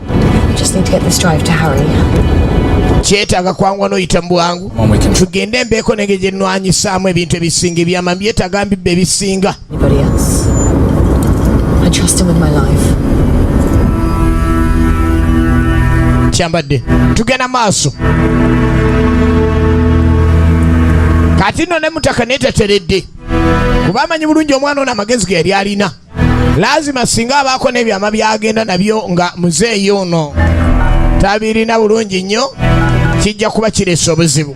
Speaker 4: Just need to get this drive to Harry.
Speaker 1: Kyetaaga kwangwa n'oyita mu bwangu tugende embeeko nenge gye nnwanyisaamu ebintu ebisinga ebyama byetaaga mbibbe ebisinga.
Speaker 4: Anybody else? I trust him with my life.
Speaker 1: Kyambadde tugenda maaso kati nno ne mutaka neetateredde kuba amanyi bulungi omwana ono amagezi ge yali alina. Lazima singa abaako n'ebyama byagenda nabyo nga muzeeyi ono tabirina bulungi nnyo kijja kuba kireesa obuzibu.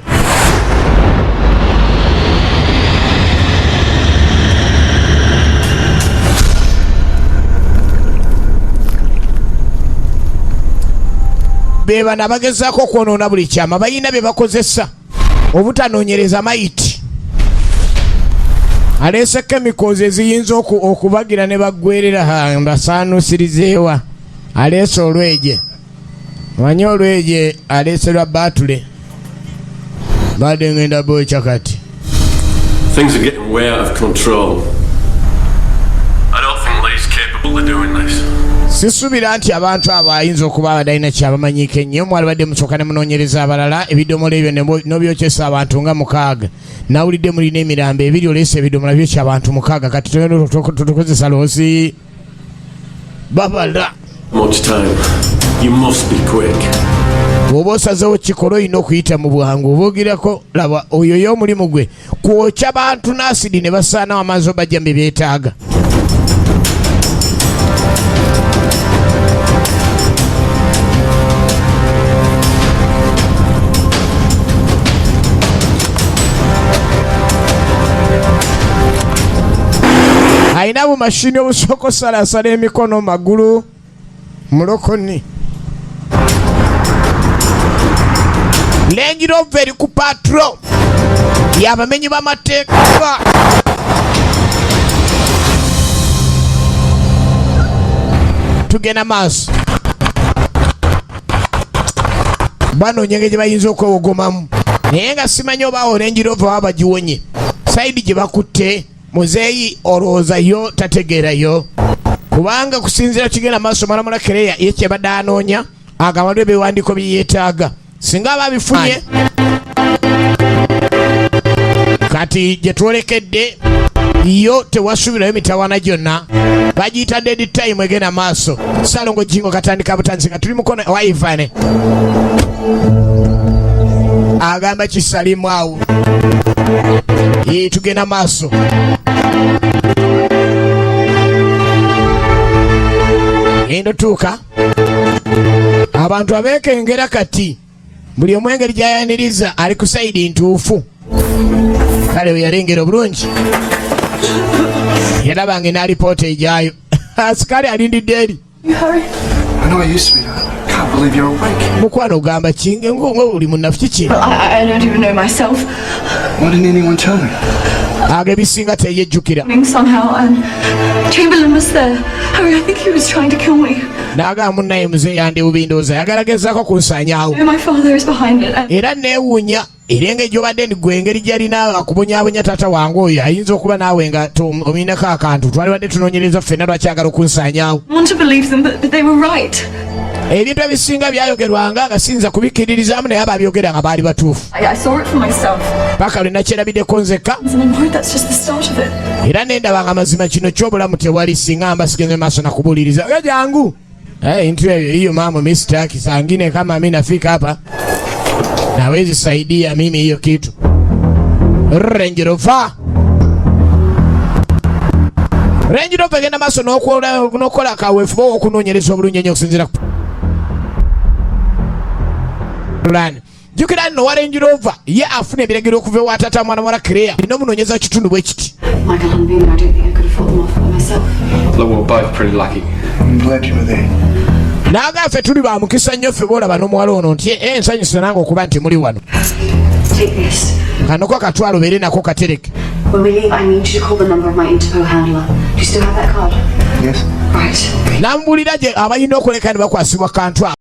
Speaker 1: Be bano abagezaako okwonoona buli kyama balina bye bakozesa obutanoonyereza mayiti. Aleese chemicals eziyinza okubagira ne baggwerera mbasaanuusirizeewa. Aleese olweje manyi olweje aleese lwa baatule badde ngenda bookya kati.
Speaker 2: Things are getting way out of control. I don't think Lee's capable of doing this.
Speaker 1: Sisuubira nti abantu abo ayinza okuba abadalina kyabamanyiiko ennyo. Mwalibadde musooka ne munoonyereza abalala ebidomola ebyo n'obyokesa abantu nga 6. Nawulidde mulina emirambo 2 oleese ebidomola byokya abantu 6 kati tukozesa loosi babala.
Speaker 2: Much time. You must be quick.
Speaker 1: Bw'oba osazeewo kikola olina okuyita mu bwangu. Oboogirako laba oyo y'omulimu gwe kwokya bantu n'asidi ne basaanawo amazzi obajja mu bye beetaaga. Alina bumashini obusooka osalaasala emikono magulu mulokoni. Range Rover eri ku patro y'abamenyi b'amateeka. Tugenda maaso banoonya engeri gye bayinza okwewogomamu naye nga simanyi obaawo Range Rover baba bagiwonye. Sayidi gye bakutte muzeeyi olowooza yo tategeerayo kubanga kusinziira kigenda maaso malamula Kereya ye kyebadde anoonya agamba ebiwandiiko bye yeetaaga singa aba bifunye kati gye twolekedde yo tewasuubirayo mitawaana gyonna bagiyita dead time egenda maaso. Salongo Jingo katandika butanzi nga tuli mukono wa Ivane agamba kisalimu awo tugenda maaso. Endo tuuka abantu abeekengera kati buli omu engeri gy'ayaniriza ali ku sayidi ntuufu. Kale we yalengera obulungi yalabanga n'alipoota ejyayo. Asikale alindidde eri. Mukwano ogamba kinge ng'oli munnafu kiki?
Speaker 9: I don't even know myself.
Speaker 5: Why didn't anyone tell me?
Speaker 1: Ebisinga teyejjukira.
Speaker 9: Somehow, and Chamberlain was there. Harry, I think he was trying to kill me.
Speaker 1: N'agamba munnaye muzeeyi yandiwubi ndowooza yagalagezzaako kunsaanyaawo.
Speaker 9: My father is behind it.
Speaker 1: Era neewuunya era engeri gy'obadde ndi gwe engeri gy'alina akubonyaabonya taata wange oyo ayinza okuba naawe nga ominako akantu twalibadde tunoonyereza ffenna lwaki agala okunsaanyaawo.
Speaker 9: I want to believe them, but they were right.
Speaker 1: Ebintu ebisinga byayogerwanga nga siyinza kubikkiririzaamu naye ababyogera nga baali batuufu.
Speaker 9: I saw it for myself.
Speaker 1: Paka lwe nakyerabiddeko nzekka.
Speaker 9: And I'm worried that's just the start of it.
Speaker 1: Era nendaba nga mazima kino ky'obulamu tewali singa mba sigenze maaso nakubuuliriza. Oyo jangu. Intu hiyo mambo mimi sitaki. Saa ngine kama mimi nafika hapa nawezi saidia mimi hiyo kitu. Range Rover. Range Rover genda maaso n'okola kaweefuba okunoonyereza obulungi ennyo okusinziira ku plan. jukira nno wa Range Rover ye afuna ebiragiro okuva ewa taata mwana wala Claire alina omunoonyeza kitundu bwe kiti.
Speaker 9: Michael hadn't been there, I don't think I could have fought them off by myself.
Speaker 5: Look, we were both pretty lucky.
Speaker 10: I'm glad you were there.
Speaker 1: Naaga ffe tuli ba mukisa nnyo ffe boolaba n'omuwala ono nti ensanyusa nange okuba nti muli wano.
Speaker 9: Take this.
Speaker 1: Kanoko katwalo beere nako katereke.
Speaker 9: When we leave, I need you to call the number of my Interpol handler. Do you still have that card?
Speaker 10: Yes.
Speaker 9: Right.
Speaker 1: Nambuulira gye abayina okuleka ne bakwasibwa kantu ako.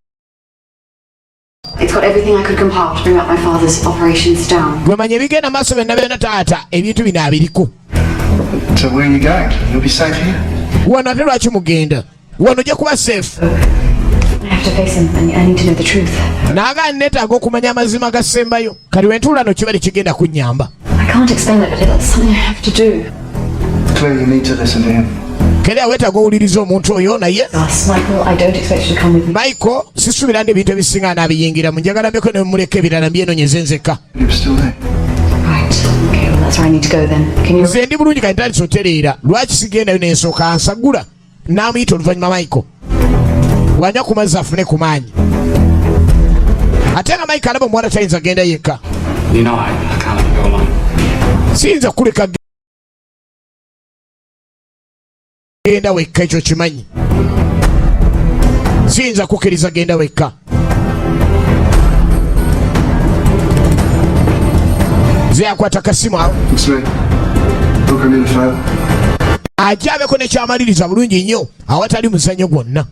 Speaker 9: It's got everything I could compile to bring up my father's operations down.
Speaker 1: Gwe manya ebigenda maaso byonna byonna taata ebintu bino abiriko.
Speaker 10: So where are you going? You'll be safe here?
Speaker 1: Wano ate lwaki mugenda? Wano ojja kuba safe.
Speaker 9: I have to face him and I need to know the truth.
Speaker 1: Naaga neetaaga okumanya amazima gasembayo. Kati wentuulano kibali kigenda kunnyamba.
Speaker 9: I can't explain it, but it's something I have to do.
Speaker 10: Claire, you need to listen to him.
Speaker 1: Kelea weetaaga owuliriza omuntu oyo naye.
Speaker 9: Yes, Michael, I don't expect you to come with me.
Speaker 1: Michael, sisuubira ndi ebintu ebisinga n'abiyingiramu. Njagala mbeko ne muleka ebirala mbyenoonyeze nzekka.
Speaker 10: You're still there.
Speaker 9: Right. Okay, well, that's where I need to go then. Can you...
Speaker 1: Nze ndi bulungi kati ntandise otereera. Lwaki sigendayo n'ensooka ansagula? N'amuyita oluvannyuma Michael. Wanywa ku mazzi afune ku maanyi. Ate nga Michael alaba omuwala tayinza genda yekka.
Speaker 5: You know, I can't let you go alone.
Speaker 1: Siyinza kuleka genda wekka, ekyo kimanyi. Siyinza kukkiriza genda wekka. Ze akwata kasimu awo.
Speaker 10: It's me. Look, I need a favour.
Speaker 1: Ajaabeko nekyamaliriza bulungi nnyo awatali muzannyo gwonna.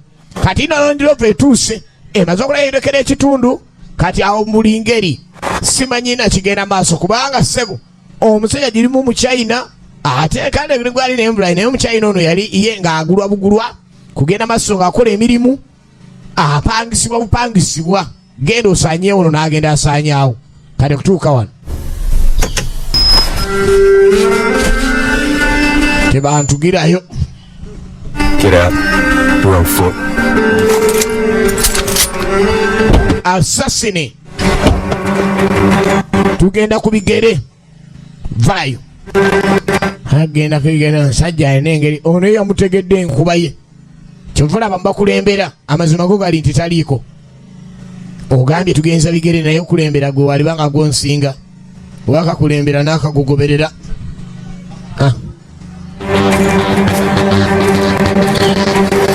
Speaker 1: Kati ino Land Rover etuuse emaze okulayendekera ekitundu. Kati awo muli ngeri simanyi nakigenda maaso kubanga ssebo omusajja girimu mu China ate kandi ebintu gwali n'embulayi naye omuchina ono yali ye ng'agulwa bugulwa kugenda maaso ng'akola emirimu apangisibwa bupangisibwa. Genda osaanyeewo ono n'agenda asaanyaawo kati kutuuka wano tebantugirayo.
Speaker 6: Get out. We're on foot.
Speaker 1: Assassin. Tugenda ku bigere. Vaayo. Agenda kubigera nsajja alina engeri ono yamutegedde enkuba ye. Kyovula bakulembera amazima go gali nti taliiko. Ogambye tugenza bigere naye okulembera gwe walibanga gonsinga. Wakakulembera n'akagugoberera.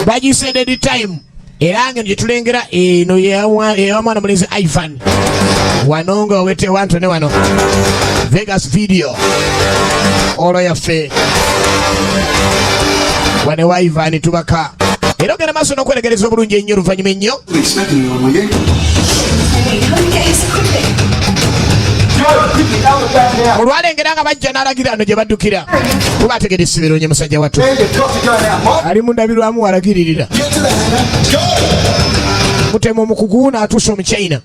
Speaker 1: Bagisende di time era nga gye tulengera eno y'omwana mulenzi Ivan wanonga owete wantu ne wano Vegas video olo yaffe wane wa Ivan tubaka era ogenda maaso n'okweregereza obulungi ennyo oluvannyuma ennyo. Olwalengera nga bajja n'alagira ano gye baddukira kuba ategedde essibiro musajja wattu ali mu ndabirwamu walagiririra mutemu omukugu n'atuusa omuchina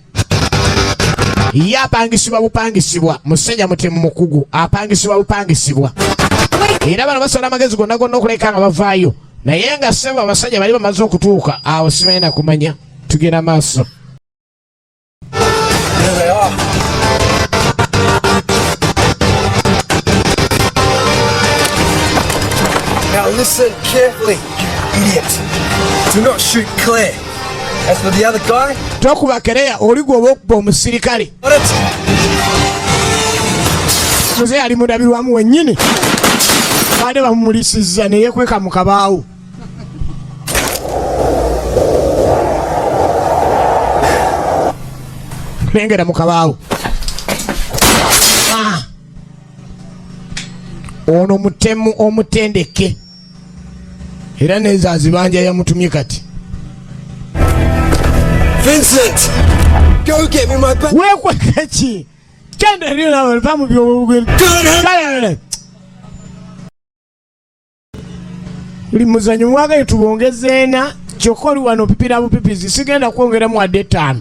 Speaker 1: ye apangisibwa bupangisibwa. Musajja mutemu mukugu apangisibwa bupangisibwa era bano basala amagezi gonna gonna okuleka nga bavaayo naye nga ssebo abasajja bali bamaze okutuuka awo simanyi na kumanya. Tugenda maaso.
Speaker 11: Now listen carefully, idiot. Do not shoot Claire. As for the other guy,
Speaker 1: tokuba Kereya oli gwe oba okuba omusirikale. Muze ali mudabirwamu wennyini baade bamumulisizza ne yeekweka mu kabaawo. Lengera mu kabaawo. Ono mutemu omutendeke era nezazibanja yamutumye kati.
Speaker 11: Vincent, go get me my bag.
Speaker 1: Wekwe kaki kende ndio na pamu byo limuzanyo mwaka tubongezeena kyokoli wano pipira bupipizi sigenda kwongera mu ade 5.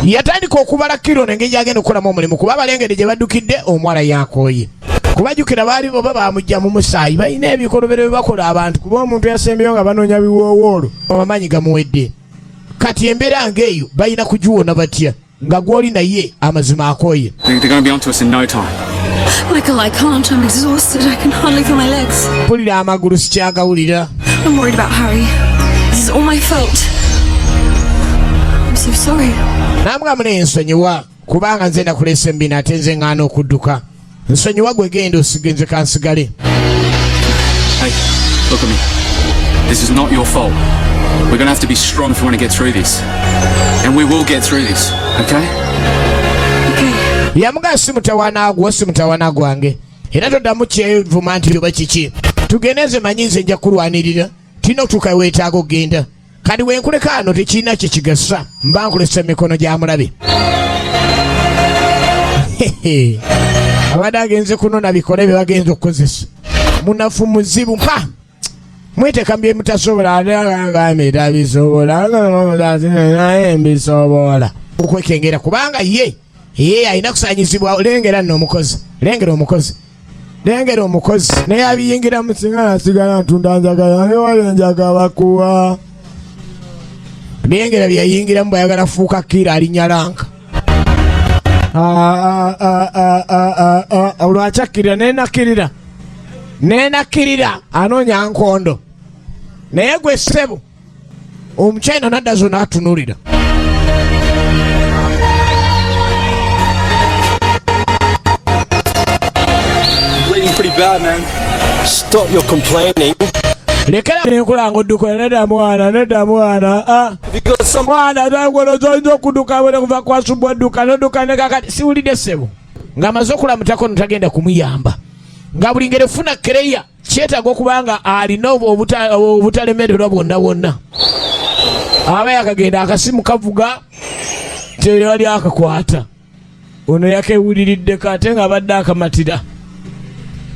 Speaker 1: Yatandika okubala kiro nengeri agenda okukolamu omulimu kuba abalengedde gye baddukidde omwala yakooye kubajjukira baali bo babamujja mu musaayi balina ebikolobero bye bakola abantu kuba omuntu yasembyeyo nga banoonya biwoowoolo amaanyi gamuwedde. Kati embeera ng'eyo balina kugiwona batya nga gw'oli naye amazima akooye.
Speaker 5: They're going to be onto us in no time.
Speaker 9: Michael, I can't. I'm exhausted. I can hardly feel my legs.
Speaker 1: Pulira amagulu sikyagawulira.
Speaker 9: I'm worried about Harry. This is all my fault. I'm so sorry.
Speaker 1: Namugamba naye nsonyiwa kubanga nze nakulesa embi ate nze ŋŋaana okudduka. Nsonyiwa gwe genda osigenze kansigale.
Speaker 5: Hey, look at me. This is not your fault. We're gonna have to be strong if we want to get through this. And we will get through this, okay?
Speaker 1: Yamugamba si mutawaana gwo si mutawaana gwange. Era toddamu kyevuma nti oba kiki. Tugeneze manyi nze nja kulwanirira. Tulina okutuuka weetaaga okgenda. Kati wenkuleka ano tekirina kye kigasa. Mba nkulesa emikono gya mulabe. Abadde agenze kunona bikole bye bagenza okukozesa. Munafu muzibu mpa. Mweteka bye mutasobola nga bisobola naye mbisobola. Okwekengera kubanga ye alina kusaanyizibwa. Lengera nno omukozi. Lengera omukozi. Lengera omukozi. Naye abiyingira mu singa asigala ntunda njagala ne njaga bakuwa. Lengera byayingiramu bwayagala fuuka kira alinnyalanka. Olwakyakirira nenakirira anoonya nkondo. Naye gwe ssebo omukyayina nadda zo n'atunulira.
Speaker 11: Bleeding pretty bad, man. Stop your complaining.
Speaker 1: Lekera nenkulanga odduka nedda mwana. Mwana tangono zoyinza okudduka bwene kuva kwasubwa dduka nodduka ne kakati siwulidde ssebo. Ng'amaze okulamutako notagenda kumuyamba. Nga buli ngeri funa kereya kyetaaga okubanga alina obutalemererwa bwonna. Aba yakagenda akasimu kavuga tewali akakwata. Ono yakewuliriddeko ate ng'abadde akamatira.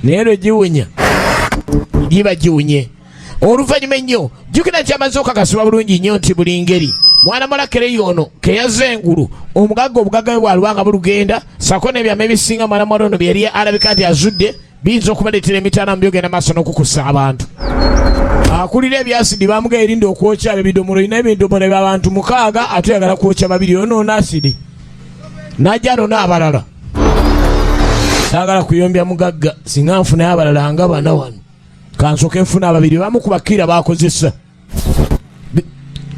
Speaker 1: Naye lwe giwunya giba giwunye. Oluvannyuma ennyo jjukira nti amaze okakasibwa bulungi nnyo nti buli ngeri mwana mala kereya ono keyaze engulu obugagga bwe bwalubanga bulugenda sako n'ebyama ebisinga mwana mwala ono byeri alabika nti azudde biyinza okubaleetera emitaana mu byogenda maaso n'okukusa abantu. Akulira ebyasidi bamuga erinde okwokya ebidomolo olina ebidomolo by'abantu 6 ate oyagala kwokya 2 onoona asidi n'ajja anona abalala. Saagala kuyombya mugagga singa nfunayo abalala nga bana wano kansoke nfuna 2 bamukuba kira bakozesa.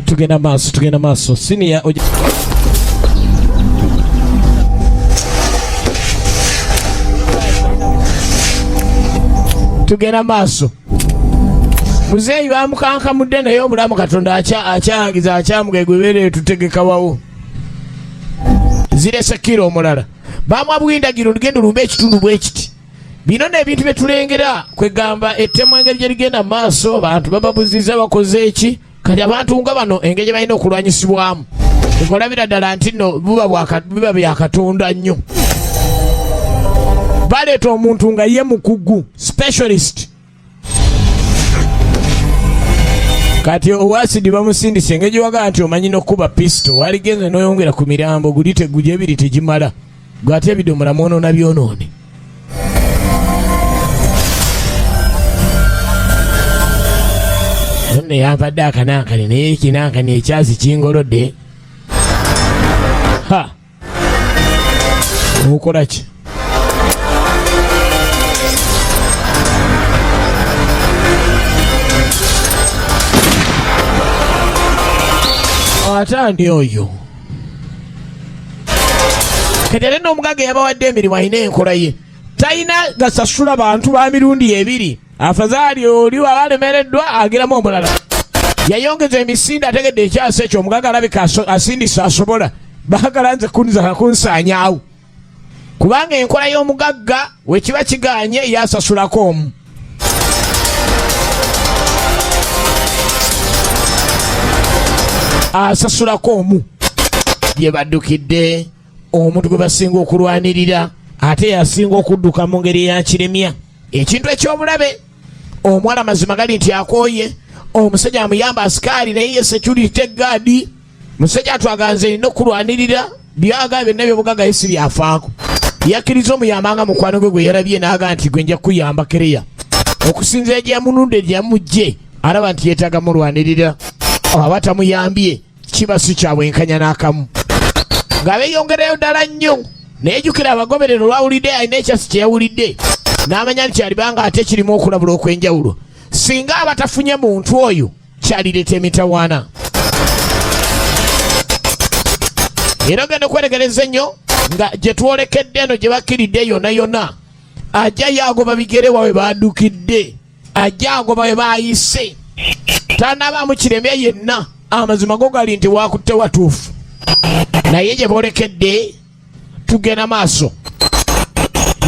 Speaker 1: Tugenda maaso siniya tugenda maaso. Muzeeyi bamukankamudde naye omulamu Katonda akyangiza akyamugegwebeere tutegekawawo. Zirese kiro omulala bamwabwindagiro lugendo lumba ekitundu bwe kiti. Bino n'ebintu bye tulengera kwegamba ettemu engeri gye ligenda mu maaso abantu bababuziza bakoze eki kati abantu nga bano engeri gye balina okulwanyisibwamu olabira ddala nti nno biba bya Katonda nnyo. Baleeta omuntu nga ye mukugu specialist. Kati owasidi bamusindise engeri gye wagala nti omanyi n'okkuba pisto waligenze n'oyongera ku mirambo guli teguli ebiri tegimala gwate ebidomola mwonoona byonoone. Nne yampadde akanankani naye ekinankani ekyazi kingolodde. Okola ki? Ate ani oyo? Kati ate n'omugagga yabawadde emirimu alina enkola ye. Talina gasasula bantu ba mirundi 2. Afazaali oli abalemereddwa agiramu omulala. Yayongeza emisinde ategedde ekyasa ekyo omugagga alabika asindisa asobola. Baagala nze kunsaanyaawo. Kubanga enkola y'omugagga we kiba kiganye yasasulako omu. Asasulako omu. Bye baddukidde omuntu gwe basinga okulwanirira ate yasinga okudduka mu ngeri ya kiremya. Ekintu eky'obulabe omuwala mazima gali nti akooye omusajja amuyamba asikaali naye ye security guard. Musajja atwaganze erina okulwanirira byaga byonna by'obugagga yesi byafaako. Yakkiriza omuyambanga mukwano gwe yarabye n'aga nti gwe nja kuyamba kereya. Okusinza gye yamununde gye yamugye alaba nti yeetaaga mulwanirira. Aba tamuyambye kiba si kya bwenkanya n'akamu. Nga beeyongerayo ddala nnyo nejjukira abagoberero lwawulidde alina ekyasi kyeyawulidde n'amanya nti kyalibanga ate kirimu okulabula okw'enjawulo. Singa abatafunye muntu oyo kyalireeta emitawaana. Era ogenda okweregereza ennyo nga gye twolekedde eno gye bakkiridde yonna yonna ajja yagoba bigere wawe baadukidde, ajja agoba we baayise, tanabaamu kireme yenna. Amazima go gali nti waakutte watuufu, naye gye boolekedde tugenda maaso.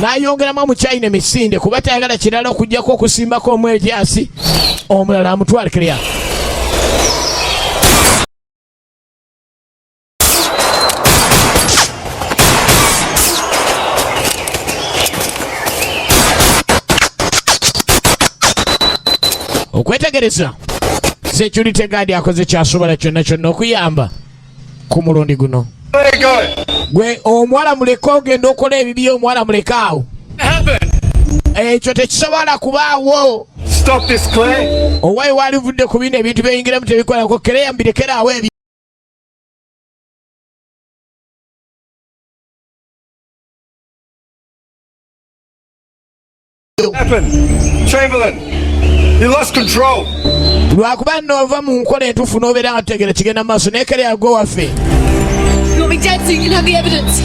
Speaker 1: N'ayongeramu omukyayina emisinde kuba tayagala kirala okugjako okusimbako omwejasi omulala amutwale Kereya. Okwetegereza Security Guard akoze kyasobola kyonna kyonna okuyamba ku mulundi guno. Gwe omuwala muleke ogenda okola ebibi, omuwala muleke awo. Ekyo tekisobola kubaawo. Owaye walivudde ku bino ebintu byeyingiramu tebikolako. Kereya mbirekera awo ebyo.
Speaker 11: Chamberlain, you lost control.
Speaker 1: Lwakuba nova mu nkola entuufu n'obeera nga tutegera kigenda mu maaso naye Kereya gwe waffe.
Speaker 9: You want me dead so you can have the evidence?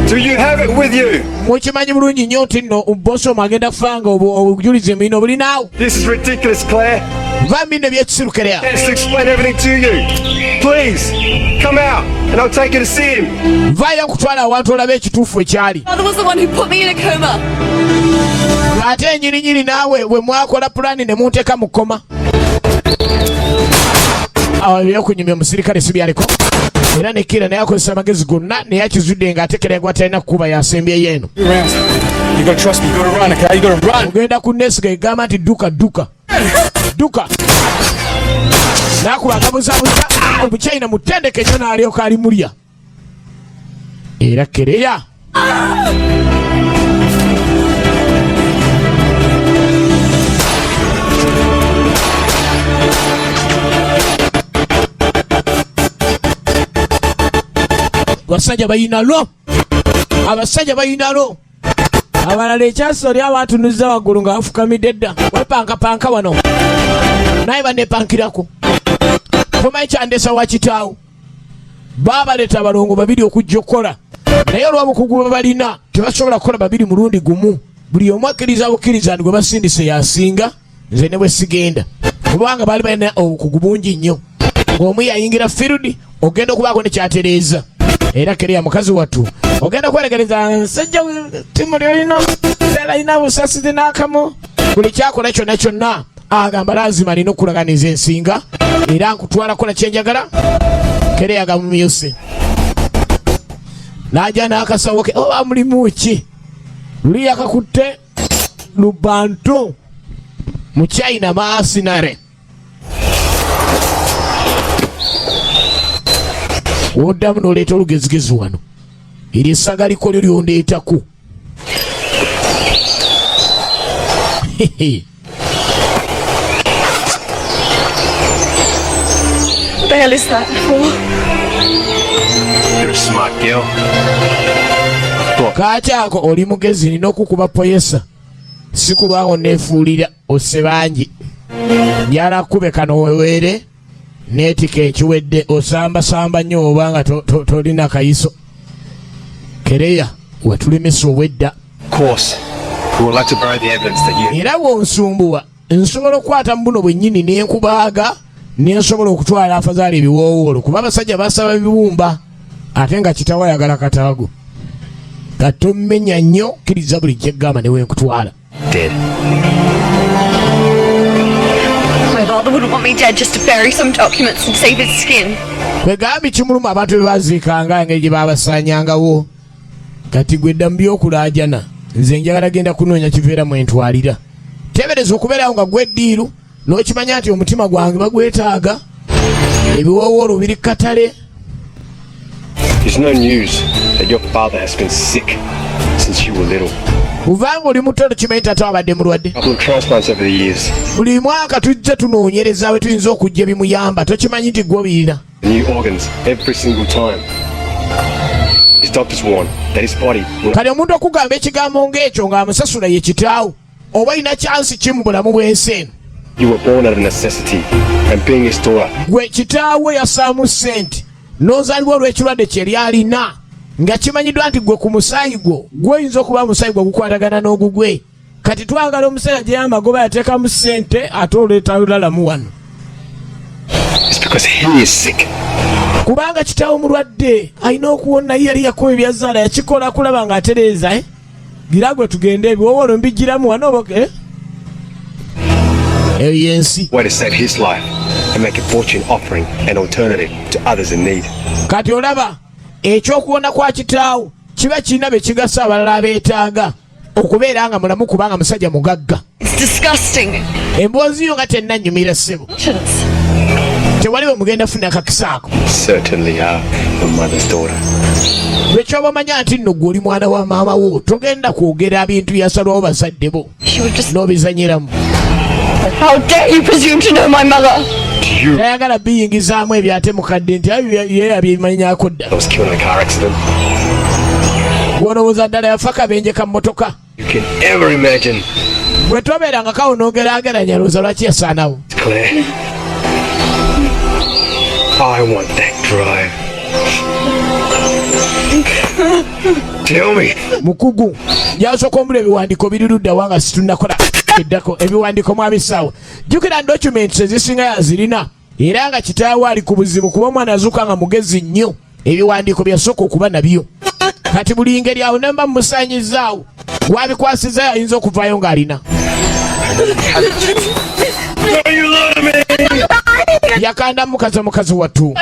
Speaker 11: Do you have it with you?
Speaker 1: Mukimanyi bulungi nnyo nti nno bosi omu agenda kufanga obujulizi mbino obulinaawo.
Speaker 11: This is ridiculous, Claire.
Speaker 1: Va mbino ebyekisiru Kereya.
Speaker 11: Let's explain everything to you. Please, come out and I'll take you to see him.
Speaker 1: Vaayo nkutwala awantu olabe ekituufu ekyali.
Speaker 9: Father was the one who put me in a coma.
Speaker 1: Ate nyirinyiri naawe we mwakola pulaani ne munteeka mu koma. Awo ebyokunyumya omusirikale si byaliko. Era ne Kira naye akozesa amagezi gonna naye akizudde ng'ate Kereya gwe atalina kukuba yasembyeyo eno. Ogenda ku Nesiga egamba nti dduka dduka dduka. N'akuba agabuzabuza omukyayina mutendeke nnyo n'alyoka alimulya. Era Kereya abasajja bayinalo, abasajja bayinalo. Abalala ekyasi oli abatunuza waggulu nga bafukamidde dda. Wepankapanka wano naye banepankirako. Tomanyi kyandesa wa kitaawo. Baabaleeta abalongo babiri okujja okukola naye olw'obukugu bwe balina tebasobola kukola babiri mulundi gumu. Buli omu akkiriza bukkiriza ndi gwe basindise yasinga, nze ne bwe sigenda kubanga baali balina obukugu bungi nnyo. Ng'omu yayingira field ogenda okubaako ne kyatereeza. Era Kereya mukazi wattu ogenda kweregereza nsajja ttiimu lyolina alina busasizi n'akamu. Buli kyakola kyonna kyonna agamba lazima alina okulaganiza ensinga era nkutwala kola kyenjagala. Kereya gamumyuse n'ajja n'akasawo ke oba mulimu ki luli yakakutte lubanto mu China maasinare. Woddamu n'oleeta olugezigezi wano eryo essaga likolyo lyondeetaku.
Speaker 9: What the hell is that for?
Speaker 6: You're a smart girl.
Speaker 1: Kaaki ako oli mugezi nina okukuba poyesa si kulwawo neefuulira osse bangi njala kube kano weweere n'etika ekiwedde osambasamba nnyo obanga tolina kayiso. Kereya wetulemesa owedda. Era wonsumbuwa nsobola okukwata mu buno bwennyini n'enkubaaga nensobola okutwala afazaala ebiwoowoolo kuba abasajja basaba ebiwumba ate nga kitawo ayagala kataago. Gatomenya nnyo kkiriza buli kyeggamba ne wenkutwala.
Speaker 9: My father wouldn't want me dead just to bury some documents and save his skin.
Speaker 1: Kwegamba kimuluma abantu be baziikanga engeri gye baabasaanyangawo. Kati gwe dda mu byokulaajana nze njagala genda kunoonya kiveera mu entwalira. Teebereza okubeerawo nga gweddiiru n'okimanya nti omutima gwange bagwetaaga. Ebiwoowoolo biri katale.
Speaker 6: There's no news that your father has been sick since you were little.
Speaker 1: Kuvanga oli muto tokimanyi taata abadde mulwadde.
Speaker 6: Couple of transplants over the years.
Speaker 1: Buli mwaka tujja tunoonyereza we tuyinza okujja bimuyamba tokimanyi nti gw'obirina.
Speaker 6: New organs every single time. His doctors warn that his body will...
Speaker 1: Kali omuntu okugamba ekigambo ng'ekyo ng'amusasula ye kitaawo oba ina chansi ki mu bulamu bw'ensi eno.
Speaker 6: You were born out of necessity, and being his daughter...
Speaker 1: Gwe kitaawe yasaamu ssente n'ozaalibwa olw'ekirwadde kye lyalina nga kimanyiddwa nti gwe ku musaayi gwo gw'oyinza okuba musaayi gwo gukwatagana n'ogugwe. Kati twagala omusajja gye amagoba yateekamu ssente ate oleeta lulalamu wano.
Speaker 6: It's because he is sick.
Speaker 1: Kubanga kitaawo mulwadde alina okuwona yali yakuba ebyazaala yakikola kulaba ng'atereeza gira gwe tugende ebiwowolo mbigiramu wano oboke eyo yensi.
Speaker 6: Way to save his life and make a fortune offering an alternative to others in need.
Speaker 1: Kati olaba ekyokuwona kwa kitaawo kiba kirina be kigasa abalala abeetaaga okubeera nga mulamu kubanga musajja mugagga.
Speaker 9: It's disgusting.
Speaker 1: Emboozi yo nga tennannyumira ssebo. Tewaliwo mugenda funa akakisaako.
Speaker 6: Certainly are the mother's daughter.
Speaker 1: Lwekyoba omanya nti nno gwe oli mwana wa maama wo togenda kwogera bintu byasalwawo bazadde bo n'obizanyiramu.
Speaker 9: How dare you presume to know my mother?
Speaker 1: Tayagala biyingizaamu ebyate mukadde nti ye yabimanyako dda.
Speaker 6: I was killed in a car accident.
Speaker 1: Gw'olowooza ddala yafa kabenje ka mmotoka.
Speaker 6: You can ever imagine.
Speaker 1: Bwe tobeeranga kawo n'ogeraageranya lowooza lwaki yasaanawo.
Speaker 6: Claire, I want that drive. Tell me.
Speaker 1: Mukugu jasooka omula ebiwandiiko biri ludda wanga situnakola eddako ebiwandiiko mwabisaawo. Jjukira documents ezisinga yazirina era nga kitaawe ali ku buzibu kuba omwana azuuka nga mugezi nnyo. Ebiwandiiko byasooka okuba nabyo. Kati buli ngeri awo nemba mumusaanyizaawo gwabikwasiza ayinza okuvaayo ng'alina. Yakanda mukazi wattu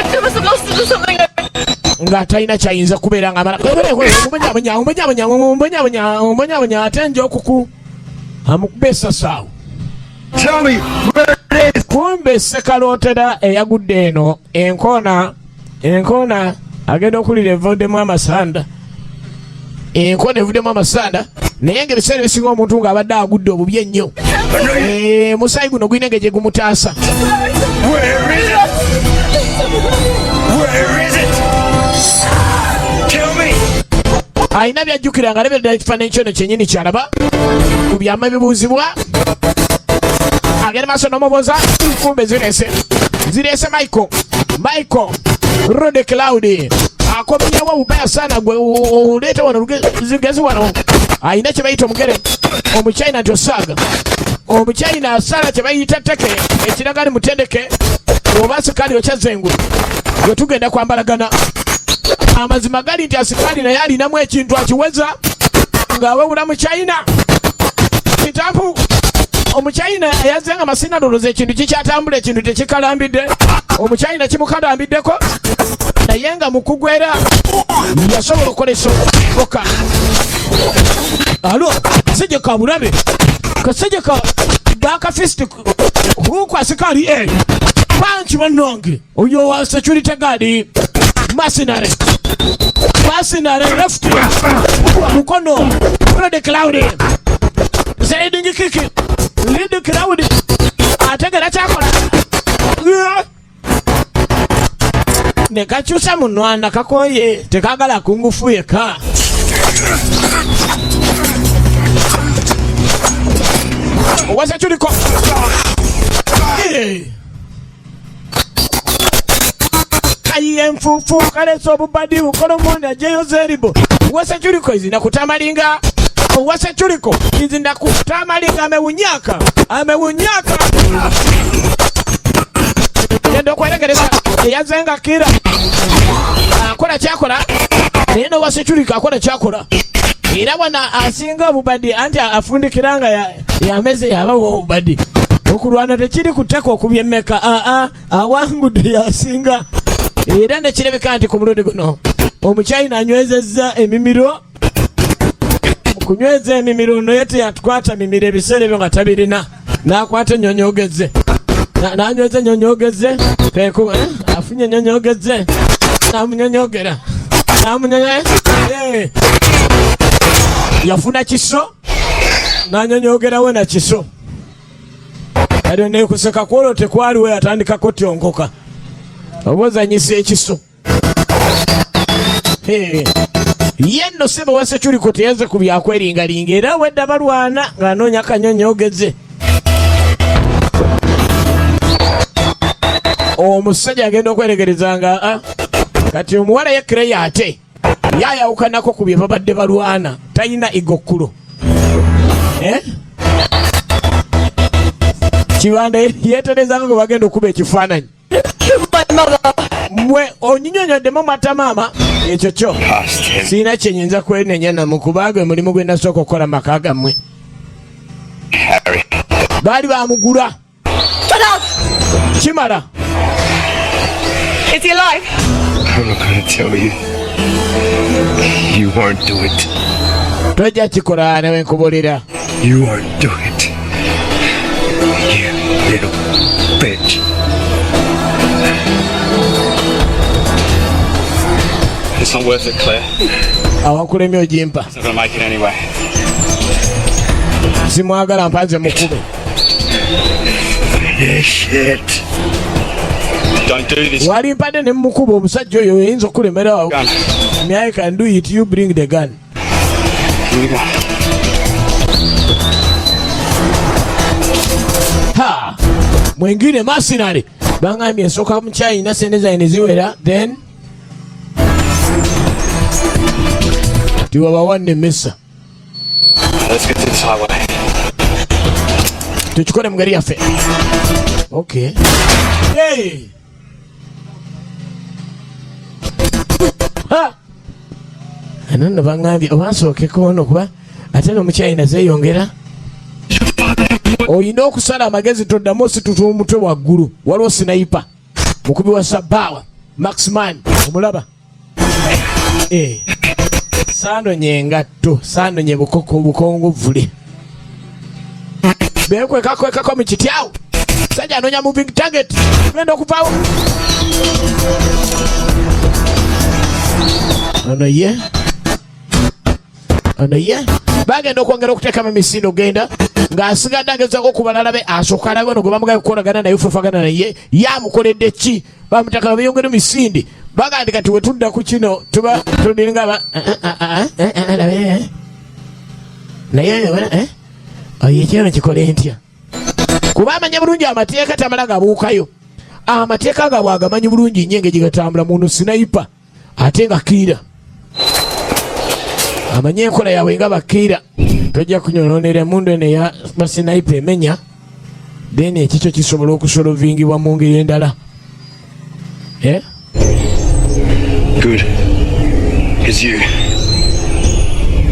Speaker 1: nga talina kyayinza kubeera nga amala ate nja okuku amukuba essasaawo. Kumbe Sekalootera eyagudde eno enkoona agenda okulira evuddemu amasanda. Enkoona evuddemu amasanda naye ng'ebiseera ebisinga omuntu ng'abadde agudde obubi ennyo. Musaayi guno gulina engeri gye gumutaasa. Alina byajjukira nga alebeddala ekifaananyi kyono kyennyini kyalaba ku byama ebibuuzibwa. Agenda maaso n'omubuuza kumbe zireese Michael Rode Cloud akomenyawo obubaya sana gwe oleeta wano zigezi wano. Alina kye bayita omugere omuchina nti osaaga omuchina asala kye bayita tteke ekiragani mutendeke oba sikaali okyazengulu gwe tugenda kwambalagana. Amazima gali nti asikaali naye alinamu ekintu akiweza ng'awewula mu China. Kitabu omuchina eyazenga masina loloza ekintu kikyatambula ekintu tekikalambidde. Omuchina kimukalambiddeko naye nga mukugwera yasobola okukolesa oka. Alo kasejje ka bulabe kasejje ka bakafist huku asikali panchi wanonge oyo wa security guard mercenary left mukono Rode Cloud zaidingi kiki Rode Cloud ategera kyakola ne kakyusa munwana kakoye tekagala kungufu yeka. Wasa chuliko kayiye mfufu kaleso obubadi bukola omundi ajeyo zeribo. Wasa chuliko izina kutamalinga. Wasa chuliko izina kutamalinga amewunyaka yendo kweregereza eyazenga kira akola kyakola naye no Wasa chuliko akola kyakola. Era wana asinga obubadi anti afundikiranga yameze yabawo obubadi okulwana tekiri kuteeka okubyemmeka awangudde yasinga. Era nekirabika nti ku mulundi guno omuchina anywezezza emimiro. Kunyweza emimiro no yete yatukwata mimiro ebiseera ebyo nga tabirina n'akwata ennyonyogeze n'anyweza ennyonyogeze peeku afunye ennyonyogeze n'amunyonyogera yafuna kiso n'anyonyogerawo na kiso. Kale neekuseka kwolwo tekwaliwo yatandikako tyonkoka oba ozanyisa ekiso. yenno sebo wase chuliko teyaze ku byakweringalinga era wedda balwana ng'anoonya kanyonyogeze. Omusajja agenda okweregereza nga kati omuwala yekireya ate yayawukanako ku bye babadde balwana talina igokkulo. Kibanda yeeterezanga gwe bagenda okuba ekifaananyi. Mwe onyinyonyoddemu mata maama ekyo kyo siina kyenyinza kwenenya namukubaaga mulimu gwe nasooka okukola maka gammwe. Baali bamugula kimala.
Speaker 9: Is he alive?
Speaker 11: I'm not gonna tell you. You won't do it.
Speaker 1: Tojja kikola newe nkubuulira.
Speaker 11: You won't do it. You little bitch.
Speaker 5: It's not worth it, Claire.
Speaker 1: Awakulemye ogimpa.
Speaker 5: It's not gonna make it anyway.
Speaker 1: Simwagala mpanze mukube.
Speaker 11: Yeah, shit.
Speaker 5: Don't do this.
Speaker 1: Wali mpade ne mukuba omusajja oyo oyinza okulemerawo. I can do it, you bring the gun.
Speaker 5: Here we go.
Speaker 1: Ha! Mwengine mercenary. Bangambye ensooka mu China sente zaine ziwera then tiwaba wanne mesa.
Speaker 5: Let's get to this highway.
Speaker 1: Tukikole mu gari yaffe. Okay. Hey! Ha! Ananno bangambye obansookeko ono kuba ate n'omukyayina zeeyongera. Oyina okusala amagezi toddamu osituta omutwe waggulu. Waliwo sniper. Mukubi wa Sabawa. Maxman. Omulaba. Saanonye engatto. Saanonye bukongovule. Beekwekako mu kityawo. Sajja anoonya moving target. Genda okuvaawo. Ono ye bagenda okwongera okuteekamu emisindo genda ng'asigadde agezaako okubalala be asooka alabe ono gwe bamugaye okukolagana naye ofufagana naye yamukoledde ki bamutaka beyongera emisindi bagandi kati we tudda ku kino tuba tulinga naye oyo ekyeno kikole ntya kuba amanya bulungi amateeka tamala gabuukayo amateeka ga bwagamanyi bulungi nnyo engeri gatambula muntu sinayipa ate nga kiira amanye enkola yaabwe nga bakiira tojja kunyononera emundu eno eya basinayipa emenya then ekikyo kisobola okusolovingibwa mu ngeri endala.
Speaker 11: Good. It's you.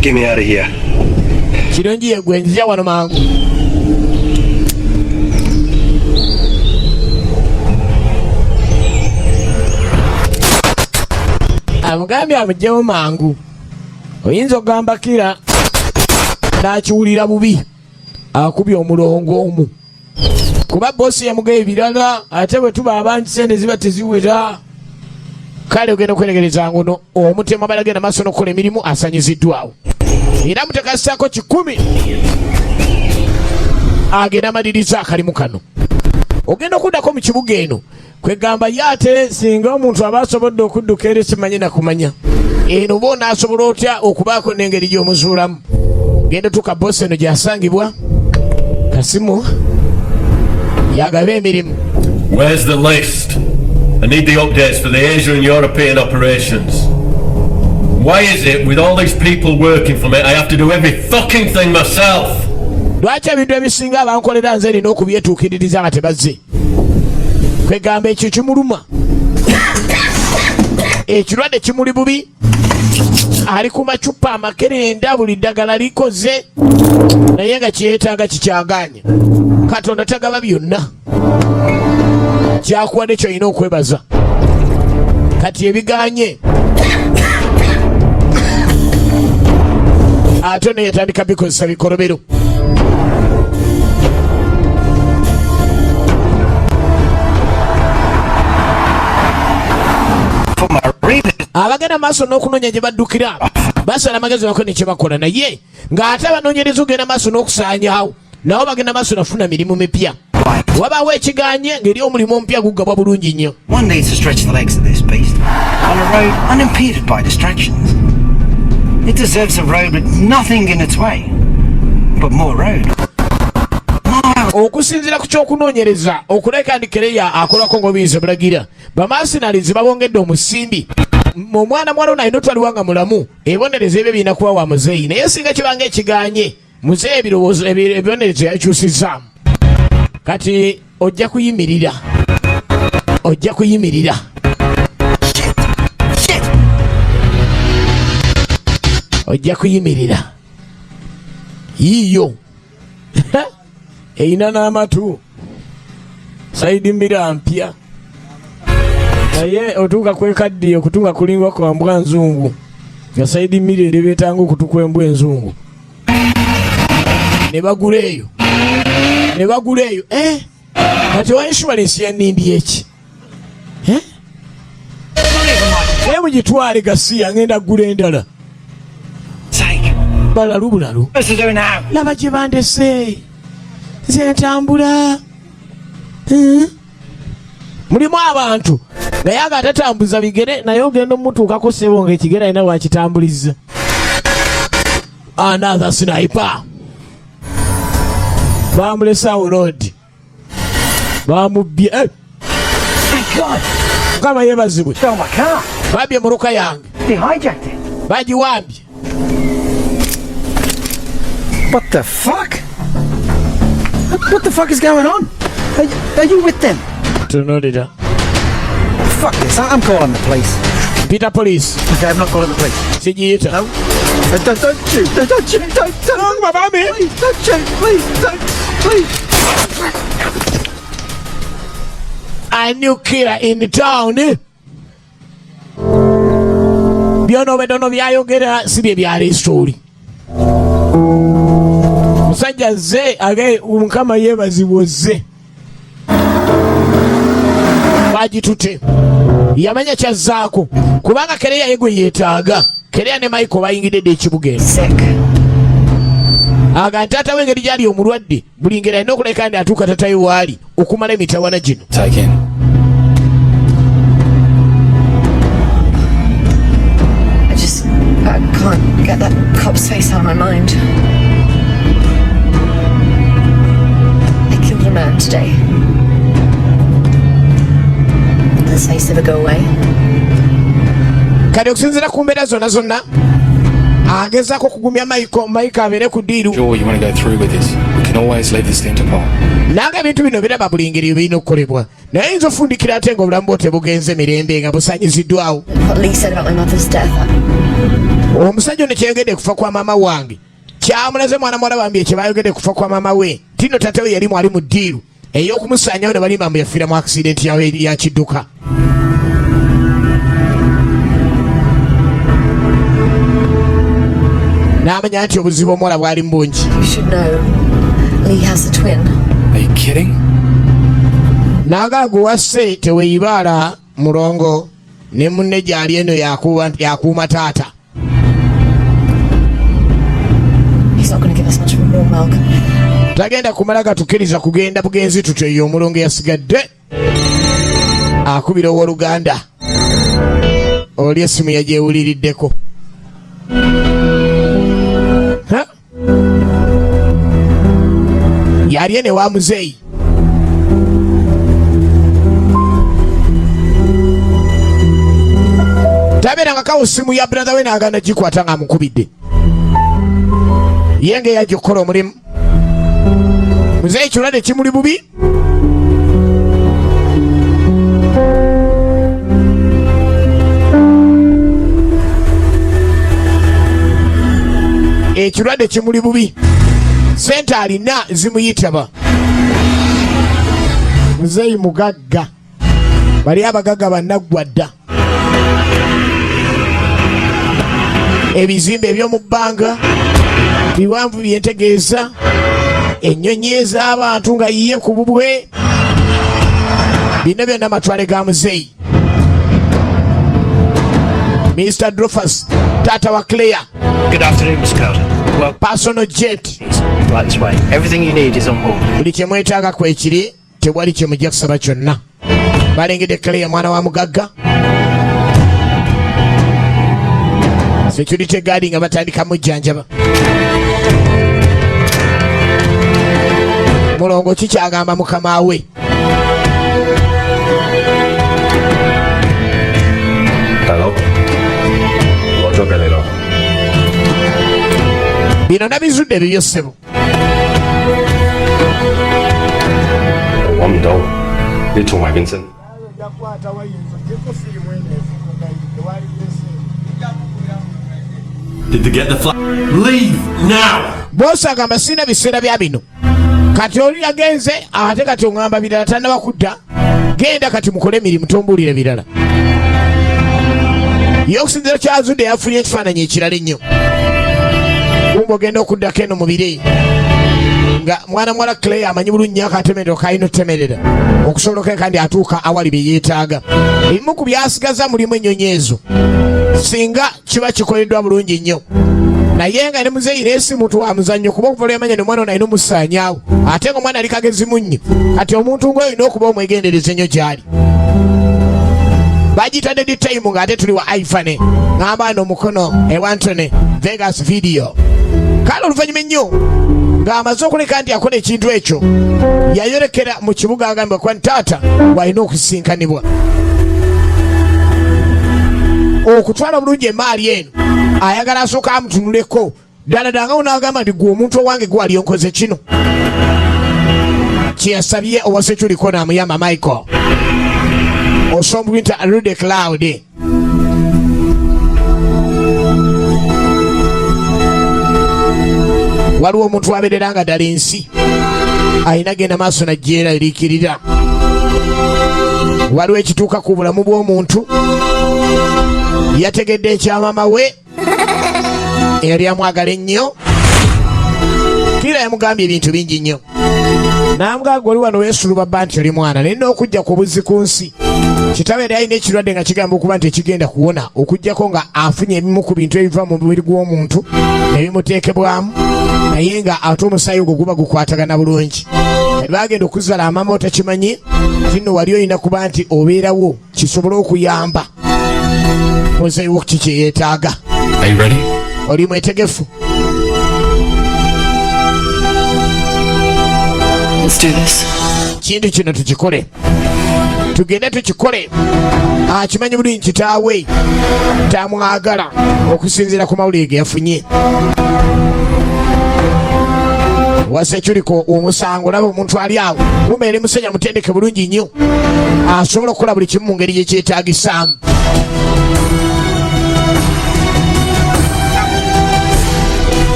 Speaker 11: Get me out of here.
Speaker 1: Kirungi yegwe nzija wano mangu. Amugambye amugyewo mangu. Oyinza okugamba kira n'akiwulira bubi akubye omulongo omu kuba boosi yamugaye ebirala ate bwe tuba abangi sente ziba teziwera kale ogenda okweregereza ngono omutema balagenda maaso n'okukola emirimu asanyiziddwawo era mutekasisaako 10 agenda amaliriza akalimu kano ogenda okuddako mu kibuga eno kwegamba ye ate singa omuntu aba asobodde okudduka era simanyi nakumanya eno boona asobola otya okubaako n'engeri gy'omuzuulamu genda tuka boosi eno gy'asangibwa kasimu yagabe emirimu.
Speaker 2: Where's the list? I need the updates for the Asia and European operations. Why is it with all these people working for me I have to do every fucking thing myself?
Speaker 1: Lwaki ebintu ebisinga abankolera nze erina okubyetuukiririza nga tebazze kwegamba ekyo kimuluma ekirwadde kimuli bubi ali ku macupa amakerenda buli ddagala likoze naye nga kyeyeetaaga kikyagaanye Katonda tagaba byonna kyakuwadde kyolina okwebaza kati ebiganye ate ne yatandika bikozesa bikolobero abagenda maaso n'okunoonya gye baddukira basala amagezi bako ne kye bakola naye ng'ate abanoonyereza ogenda maaso n'okusaanyaawo nabo bagenda maaso nafuna mirimu mipya wabaawo ekiganye ng'eri omulimu omupya guggabwa bulungi nnyo.
Speaker 7: One needs to stretch the legs of this beast on a road unimpeded by distractions.
Speaker 11: It deserves a road with nothing in its way. But more road.
Speaker 1: Okusinzira ku kyokunoonyereza okuleka Kereya akolako ng'obiyinza bulagira bamasinalizi babongedde omusimbi mu mwana mwalo naye notwaliwanga mulamu ebibonerezo ebyo birina kuba wa muzeeyi naye singa kibanga ekiganye muzeeyi ebirowoozo ebibonerezo yabikyusizzaamu kati ojja kuyimirira ojja kuyimirira yiyo eina n'amatu saidi mbira mpya naye otuuka kwekaddiye okutunga kulingwa kwa mbwa nzungu nga saidi mmiri erebeetanga okutukwa embwa enzungu ne bagula eyo kati wa insurance ya nindi eki naye mugitwale gasiya ngenda gula endala balalu laba gye bandese nze ntambula mulimu abantu naye aga atatambuza bigere naye ogenda omutuukako ssebo nga ekigere alina wakitambuliza another sniper bamulesaawo road bamubbye mukama yeebazibwe babye muruka yange bagiwambye.
Speaker 11: What the fuck? What the fuck is going on? Are you with them?
Speaker 1: Tunodida.
Speaker 11: Fuck this, I'm calling the police.
Speaker 1: Peter police.
Speaker 11: Okay, I'm not calling the police.
Speaker 1: Sijita.
Speaker 11: No. Don't shoot. Don't shoot. Don't. Please, don't shoot. Please, don't. Please.
Speaker 1: A new killer in the town, eh? Byono bedono byayogera si bye byali story. Musajja ze age umukama yeebazibwoze. Bagitute. Yamanya kyazzaako kubanga Kereya yegwe yeetaaga. Kereya ne Michael bayingidde ekibuga. Aga tata wengeri gyali omulwadde buli ngeri alina okuleka ndi atuuka tatayi waali okumala emitawana gino.
Speaker 4: I can't get that cop's face out of my mind. I killed a man today. Does this face ever go away?
Speaker 1: Kati okusinziira ku mbeera zonna agezaako okugumya Mike abeere ku ddiiru.
Speaker 5: Sure, you want to go through with this. We can always leave this thing to Paul.
Speaker 1: Nange ebintu bino biraba buli ngeri birina okukolebwa naye yinza ofundikira ate ng'obulamu bwo tebugenze mirembe nga busanyiziddwawo.
Speaker 4: What Lee said about my mother's death.
Speaker 1: Omusajja ono kyeyogedde kufa kwa maama wange kyamulaze mwana muwala bambi ekyebayogedde kufa kwa maama we tino tate we yali mwali mu ddiiru ey'okumusaanyawo ne balimba mbu yafiira mu akisidenti ya kidduka. N'amanya nti obuzibu omuwala bwali mu bungi.
Speaker 4: You should know. Lee has a twin.
Speaker 5: Are you kidding?
Speaker 1: N'agaaga wasse teweeyibaala mulongo ne munne gy'ali eno yakuuma taata.
Speaker 4: He's not going to give us much more milk.
Speaker 1: Tagenda kumala gatukkiriza kugenda bugenzi tutyo ye omulongo yasigadde akubira ow'Oluganda oli essimu yagyewuliriddeko. Yali ene wa muzeeyi. Tabeeranga kawo ssimu ya brother we n'agaana gikwata ng'amukubidde. Ye ng'eyajja okukola omulimu. Muzeeyi kirwadde kimuli bubi. Ekirwadde kimuli bubi. Sente alina zimuyitaba. Muzeeyi mugagga. Bali abagagga bannaggwa dda. Ebizimbe eby'omu bbanga biwanvu byentegeeza ennyonyi ez'abantu nga yiye ku bubwe bino byonna matwale ga muzeeyi. Mr. Drofus, taata wa Claire.
Speaker 12: Good afternoon, Miss Carter. Well,
Speaker 1: personal jet.
Speaker 12: Right this way. Everything you need is on board.
Speaker 1: Buli kye mwetaaga kwekiri tewali kye mujja kusaba kyonna. Balengedde Claire mwana wa mugagga. security guard nga batandika mujjanjaba. Mulongo kikyagamba mukama we. Bino nabizudde bibyo ssebo.
Speaker 2: Did they get the flag? Leave now!
Speaker 1: Bosi agamba sina biseera bya bino. Kati oli yagenze ate kati oŋŋamba birala tannaba kudda. Genda kati mukole emirimu tombuulire birala. Y'okusinziira kyazudde yafunye ekifaananyi ekirala ennyo. Kumbe ogenda okuddako eno mu bire. Nga mwana muwala Claire amanyi bulungi nnyo akatemerero k'alina otemerera. Okusobola kandi atuuka awali bye yeetaaga. Ebimu ku byasigaza mulimu ennyonyi ezo. Singa kiba kikoleddwa bulungi nnyo. Naye nga ne muzeeyi neesi muntu wa muzannyo kuba okuva lwemanya ne mwana ono alina omusaanyaawo. Ate nga omwana ali kagezi munnyo. Kati omuntu ng'oyo olina okuba omwegendereza ennyo gy'ali. Bagitadde di time ng'ate tuli wa iPhone. Ng'amba ano omukono ewantone Vegas video. Kale oluvannyuma ennyo ng'amaze okuleka nti akola ekintu ekyo yayolekera mu kibuga agamba kwa ntaata bw'alina okusisinkanibwa. Okutwala bulungi emaali eno ayagala asooka amutunuleko ddala ddala nga unaagamba nti gwe omuntu owange gwe wali onkoze kino. Kyeyasabye owa Seculiko n'amuyamba Michael Osombwinta Rude Cloud. Waliwo omuntu wabeerera nga ddala ensi ayina genda maaso najjeera eriikirira. Waliwo ekituuka ku bulamu bw'omuntu yategedde ekyamama we eyali amwagala ennyo. Kira yamugambye ebintu bingi nnyo. N'amugamba oli wano weesulubabba nti oli mwana naye n'okujja ku buzzi ku nsi. Kitaawe yali alina ekirwadde nga kigamba okuba nti ekigenda kuwona okuggyako nga afunye ebimu ku bintu ebiva mu mubiri gw'omuntu ebimuteekebwamu naye nga ate omusaayi ogwo guba gukwatagana bulungi. Kati bagenda okuzaala amama otakimanyi kino wali olina kuba nti obeerawo kisobole okuyamba muzeeyi wo kiki kyeyeetaaga. Oli mwetegefu? Kintu kino tukikole. Tugende tukikole. Akimanyi bulungi kitaawe tamwagala okusinziira ku mawulire ge yafunye. Wa Seculiko omusango olaba omuntu ali awo mubeere musenya mutendeke bulungi nnyo asobola okukola buli kimu mu ngeri gye kyetaagisaamu.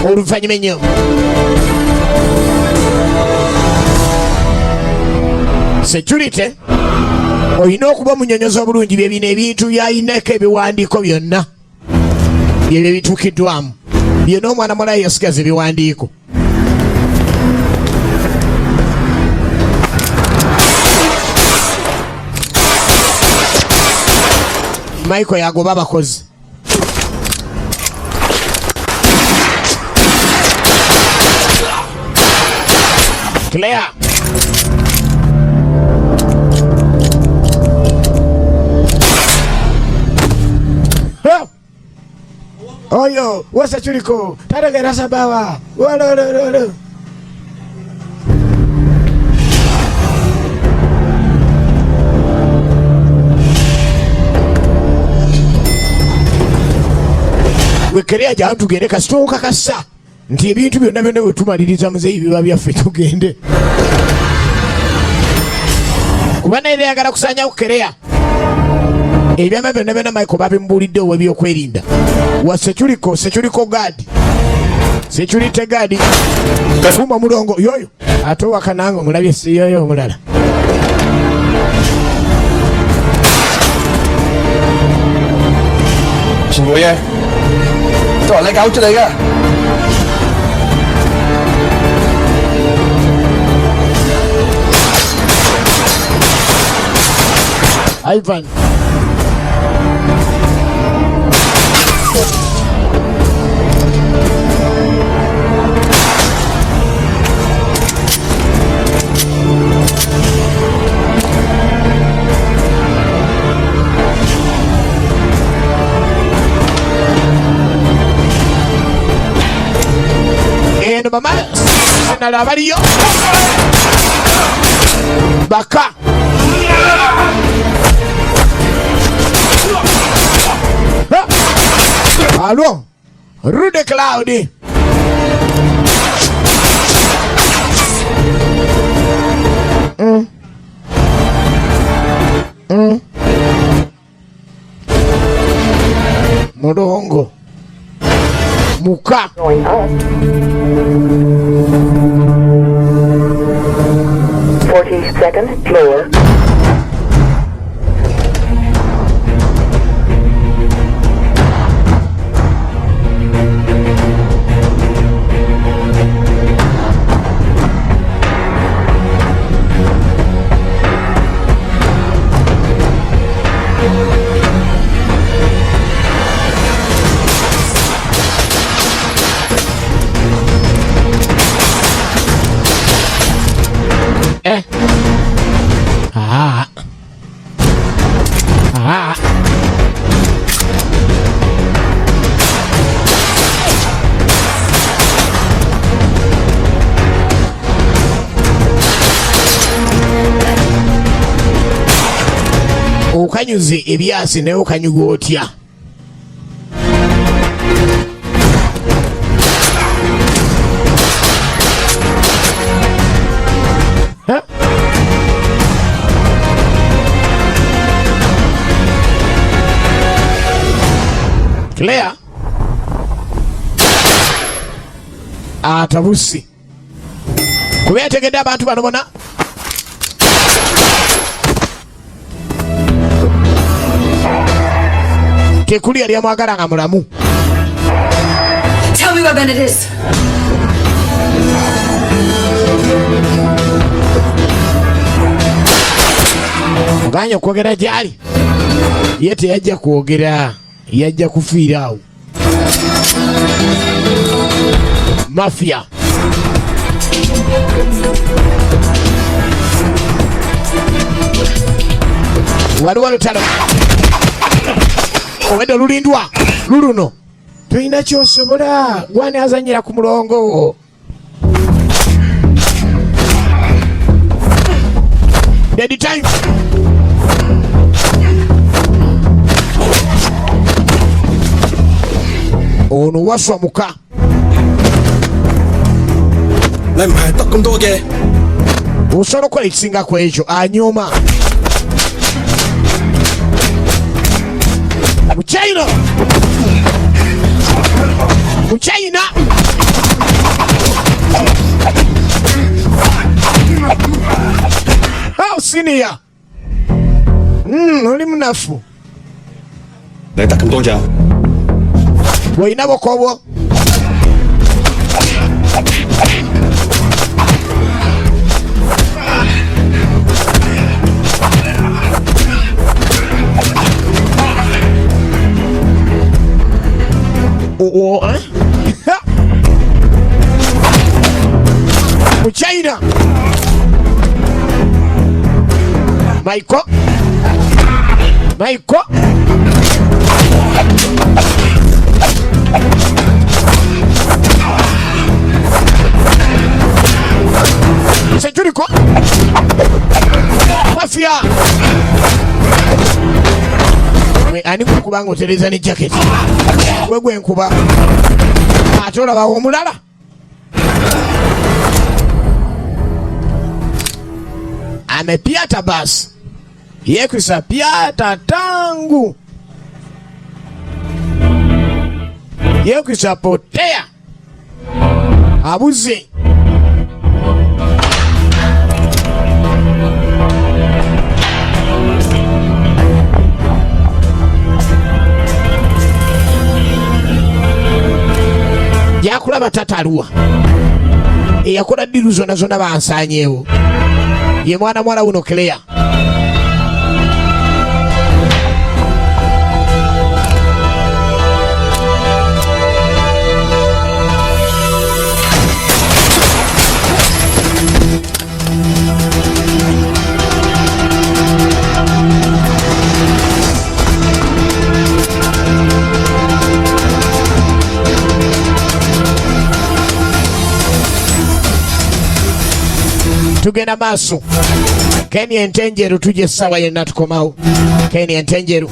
Speaker 1: Oluvannyuma ennyo Security olina okuba omunyonyoza obulungi bye bino ebintu by'alinako ebiwandiiko byonna byebyo bituukiddwamu byonna omwana mulayo yasigaza ebiwandiiko. Michael yagoba abakozi. Claire. Oyo, wa Seculiko, tategera sabawa. Walo. Wekerea jantu tugende kasitoka kasa. Nti ebintu byonna byonna bwe tumaliriza muzeeyi biba byaffe tugende. Kuba naye yagala kusaanya kukereya. Ebyama byonna byonna Michael babimbuulidde ow'ebyokwerinda. Wa Seculiko guard. Security guard. Kafuma mulongo yoyo. Ate wakananga omulabye si yoyo omulala.
Speaker 11: Chingo ye. Tôi lấy gáo cho đấy cả.
Speaker 1: Ivan. eno mama nala abaliyo baka alo Rude Cloud Mulongo muka
Speaker 13: 42nd floor.
Speaker 1: Okanyuze ebyasi naye okanyuga otya Claire atabusi kuba yategedde abantu bano bona tekuli yali amwagala nga mulamu.
Speaker 9: Tell me where Bennett is.
Speaker 1: Muganya okwogera gyali ye teyajja kwogera yajja kufiira awo. Mafia waliwo lutalo obedde olulindwa luluno toyina kyosobola gwani azanyira ku mulongo. Dead time. Ono waswa muka.
Speaker 11: Ni唔係得咁多嘅。
Speaker 1: osobola okukola ekisingako ekyo anyooma. Muchina! Muchina! Oh, senior! Oli munafu.
Speaker 6: Ni得咁多咋？
Speaker 1: Boyina bokobo. Oh, eh? China. Michael. Security. Mafia. Ani kubanga otereza ne jacket. Wegwe enkuba. Atola ba omulala. Amepiata basi. Yekusa piata tangu. Yekusa potea. Abuze. Yakulaba tataluwa. Eyakola ddiru zonna zonna bansanyeewo. Ye mwana mwala wuno Claire. tugenda maaso. Ken Entenjeru tuje essaawa yenna tukomawo. Ken Entenjeru.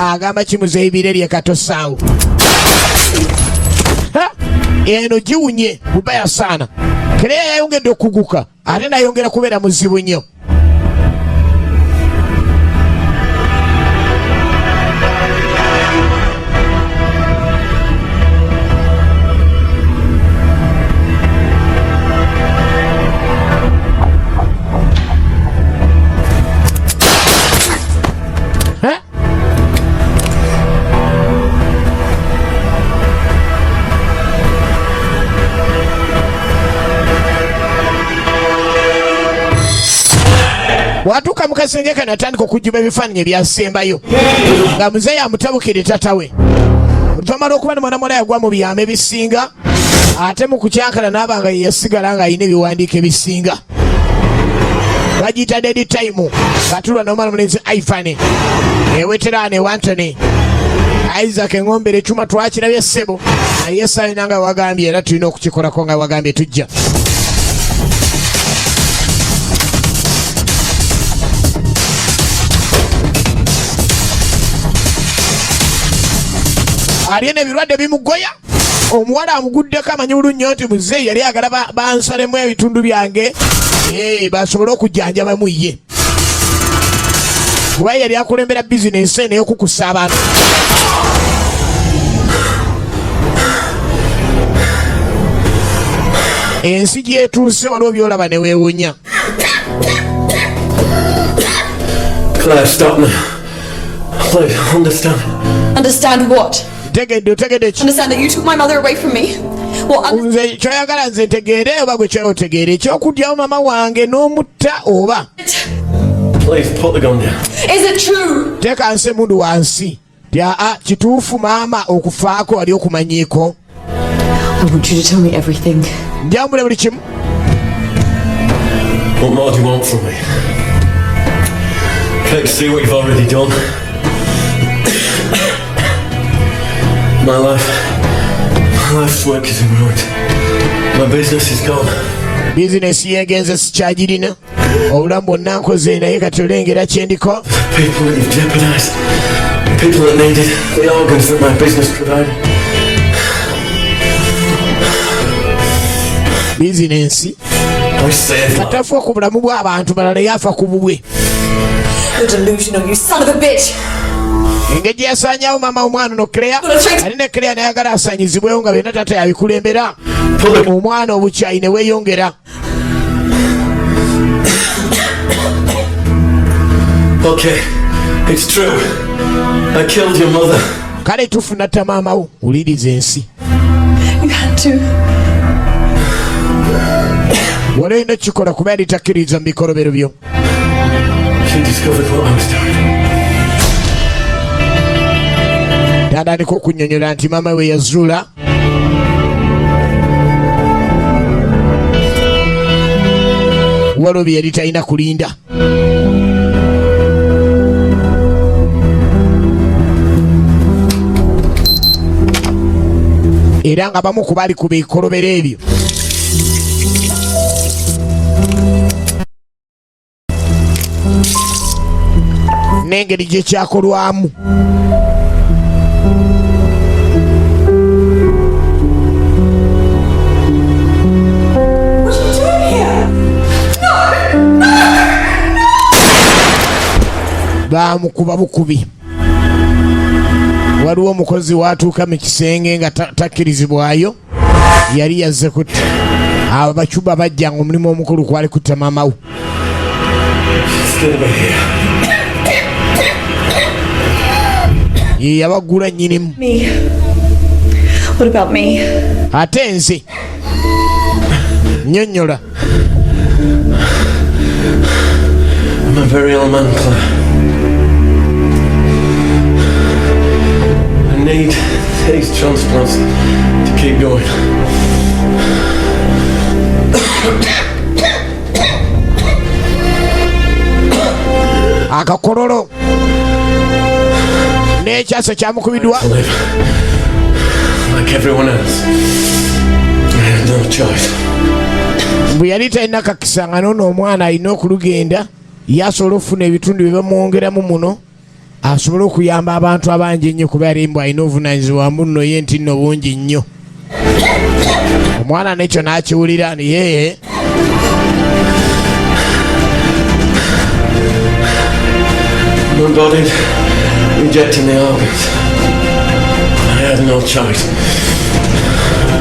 Speaker 1: Agamba kimuze ebire lye katosaawo. Eno giwunye bubaya sana. Kereya yayongedde okuguka ate nayongera kubeera muzibu nnyo. Watuuka mu kasenge kano atandika okujjuba ebifaananyi ebyasembayo nga muzeeyi amutabukire tatawe. Oluvannyuma lw'okuba ne mwana muwala yagwa mu byama ebisinga ate mu kukyankala n'abanga ye yasigala ng'alina ebiwandiiko ebisinga. Bagiyita dead time ng'atulwa n'omwana mulenzi Ivan eweteraane Wantone Isaac Engombere ekyuma twakirabye ssebo naye Saalina nga wagambye era tulina okukikolako nga wagambye tujja. Alina ebirwadde bimugoya. Omuwala amuguddeko amanyi bulungi nti muzeeyi yali agala bansalemu ebitundu byange basobole okujjanjabamu ye. Kuba yali akulembera bizinensi eno ey'okukusa abantu. Ensi gy'etuuse waliwo byolaba ne weewunya.
Speaker 2: Claire, stop now. Please, understand.
Speaker 9: Understand what?
Speaker 1: Understand
Speaker 9: that you took my mother away from me?
Speaker 1: Nze kyoyagala nze ntegeere oba gwe kyotegeere ekyokudyawo mama wange n'omutta oba.
Speaker 2: Please put the gun down.
Speaker 9: Is it true?
Speaker 1: Teeka nsi emundu wansi. Kituufu maama okufaako wali okumanyiiko.
Speaker 9: I want you to tell me everything.
Speaker 1: Njambule buli kimu.
Speaker 2: What more do you want from me? Can't you see what you've already done? My life's work is in ruin. My business is gone.
Speaker 1: Business yegenze sikyagirina. Obulamu bwonna nkoze naye kati olengera kyendiko.
Speaker 2: People that you've jeopardized. People that needed the organs that my business provided.
Speaker 1: Business. Katafa ku bulamu bw'abantu balala yafa ku bubwe.
Speaker 9: You're delusional, you son of a bitch.
Speaker 1: Engeri yasaanyawo maama omwana ono Claire ali ne Claire nayagala asaanyizibwewo nga byonna taata yabikulembera. Omwana obukyayi ne weeyongera.
Speaker 2: Okay, it's true. I killed your mother.
Speaker 1: Kale tufunatta maama wo wuliriza ensi.
Speaker 9: You had to.
Speaker 1: Wali olina kikola kuba yali takkiriza mu bikolobero byo.
Speaker 2: She discovered what I was doing.
Speaker 1: Tandandika okunnyonnyola nti maama we yazuula waliwo bye yali talina kulinda. Era nga bamu ku bali ku bikolobero ebyo n'engeri gye kyakolwamu. Baamukuba bukubi. Waliwo omukozi watuuka mu kisenge nga takkirizibwayo yali yazze kutta. Abo bacuba bajja nga omulimu omukulu kwali kutta maama wo. Ye yabaggula nnyinimu.
Speaker 9: What about me?
Speaker 1: Ate nze nnyonnyola.
Speaker 2: I'm a very ill man, Claire. I need these transplants to keep going.
Speaker 1: Akakololo n'ekyaso kyamukubiddwa
Speaker 2: like everyone else. I had no choice.
Speaker 1: Bwe yali talina kakisanga n'ono omwana alina okulugenda yasobola okufuna ebitundu bye bamwongeramu muno asobole okuyamba abantu abangi ennyo kuba yali mbu alina obuvunaanyizibwa muno ye nti nno bungi nnyo. Omwana nekyo n'akiwulira naye
Speaker 2: Embodied, injecting the organs. I had no choice.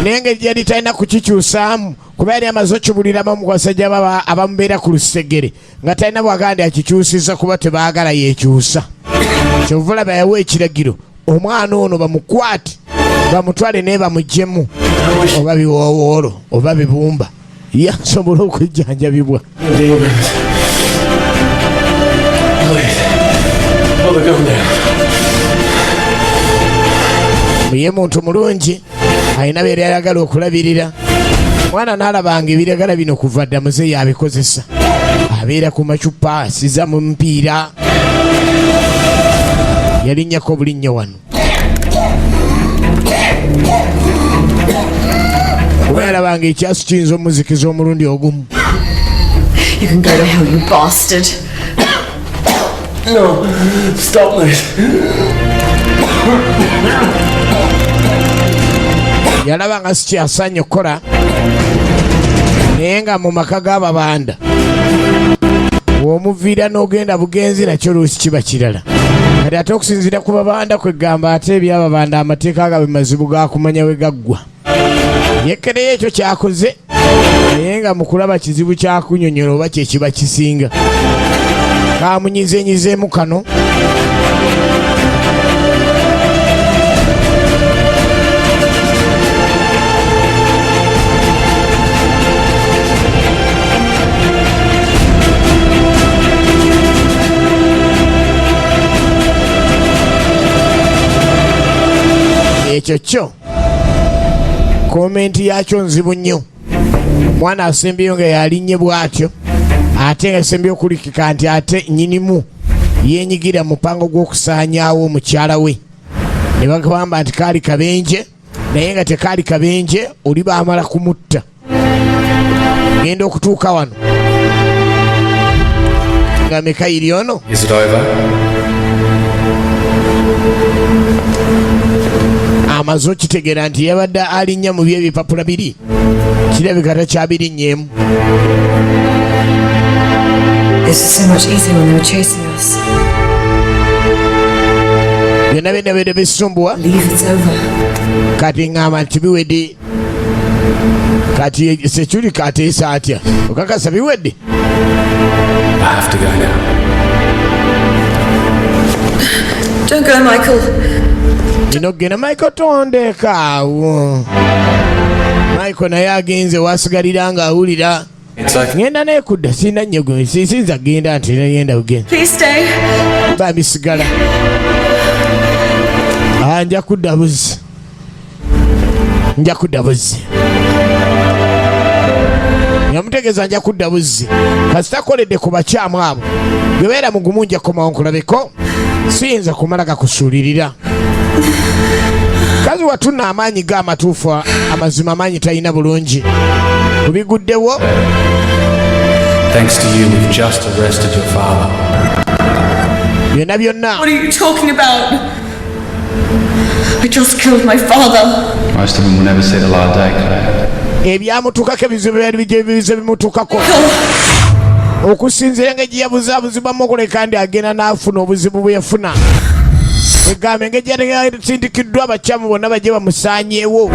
Speaker 1: naye engeri yali talina kukikyusaamu kuba yali amaze okibuliramu mu basajja abamubeera ku lusegere nga talina bwagandi akikyusiza kuba tebaagala yekyusa. Kyova olaba yawa ekiragiro omwana ono bamukwate bamutwale naye bamuggyemu oba biwoowoolo oba bibumba yasobola okujjanjabibwa. Ye muntu mulungi alina beera ayagala okulabirira. Mwana n'alabanga ebiragala bino kuva dda muze yabikozesa. Abeera ku macupa asiza mu mpiira. Yalinnyako bulinnyo wano. Kuba yalabanga ekyasu kiyinza omuzikiza omulundi ogumu.
Speaker 9: You can go to hell, you bastard.
Speaker 2: No, stop this.
Speaker 1: Yalabanga si kyasaanye okukola naye nga mu maka g'ababanda bw'omuviira n'ogenda bugenzi nakyo luusi kiba kirala. Kati ate okusinziira ku babanda kwegamba ate ebyababanda amateeka gaabwe mazibu gakumanya we gaggwa. Yekkereyo ekyo kyakoze naye nga mu kulaba kizibu kyakunyonyola oba kye kiba kisinga. Kamunyizenyizeemu kano. Ekyo kyo komenti yakyo nzibu nnyo. Mwana asembyeyo nga yalinnye bw'atyo ate nga asembyeyo okulikika nti ate nnyinimu yenyigira mupango gw'okusaanyaawo omukyala we. Ne bagamba nti kaali kabenje naye nga tekaali kabenje oli baamala kumutta. Genda okutuuka wano nga Mikayiri ono.
Speaker 6: Is it over?
Speaker 1: Amaze okitegeera nti yabadde alinnya mu by'ebipapula biri kirabika takyabirinnyeemu.
Speaker 9: This is so much easier when they were chasing us.
Speaker 1: Byonna byonna bede bisumbuwa
Speaker 9: Leave, it's over.
Speaker 1: kati ngamba nti biwedde. Kati Security kateesa atya okakasa biwedde.
Speaker 6: I have to go now.
Speaker 9: Don't go, Michael.
Speaker 1: Nino gena Michael tondeka awo. Michael naye agenze wasigalira nga awulira. Ngenda naye kudda sina nnyo sinza genda nti nagenda kugenda.
Speaker 9: Please stay.
Speaker 1: Bambi sigala. Nja kudda buzzi. Nja kudda buzzi. Yamutegeeza nja kudda buzzi. Kasita koledde ku bakyamu abo. Bebeera mugumu nja komawo nkulabeko. Siyinza kumala gakusuulirira. Kazi watuna amaanyi g'amatuufu amazima amaanyi talina bulungi. Kubiguddewo.
Speaker 5: Thanks to you, we've just arrested your father.
Speaker 1: Byonna byonna.
Speaker 9: What are you talking about? I just killed my father.
Speaker 5: Most of them will never see the light of day, Claire.
Speaker 1: Ebyamutuukako ebizibu ebizo bimutuukako. Okusinziira engeri yabuzaabuzibwamu okuleka ndi agenda n'afuna obuzibu bwe yafuna. Egambe engeri yasindikiddwa abakyamu bonna bajje bamusaanyeewo.